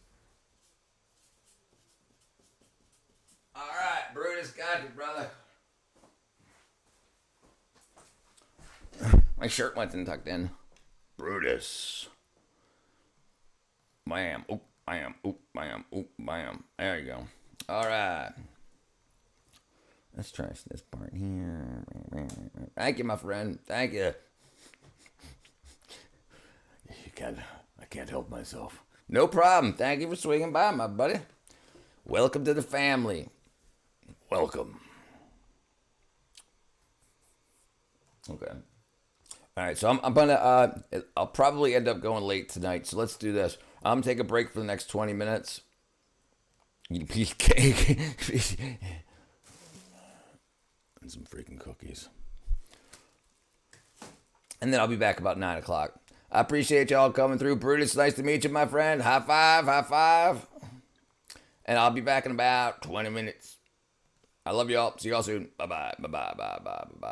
All right, Brutus, got you, brother. My shirt wasn't tucked in. Brutus. Bam. Oop, bam. Oop, bam. Oop, bam. There you go. All right. Let's try this part here. Thank you, my friend. Thank you. I can't help myself. No problem. Thank you for swinging by, my buddy. Welcome to the family. Welcome. Okay. All right, so I'm gonna. I'll probably end up going late tonight. So let's do this. I'm gonna take a break for the next 20 minutes. Eat a piece of cake and some freaking cookies, and then I'll be back about 9 o'clock. I appreciate y'all coming through. Brutus, nice to meet you, my friend. High five, high five. And I'll be back in about 20 minutes. I love y'all. See y'all soon. Bye bye. Bye bye. Bye bye. Bye bye.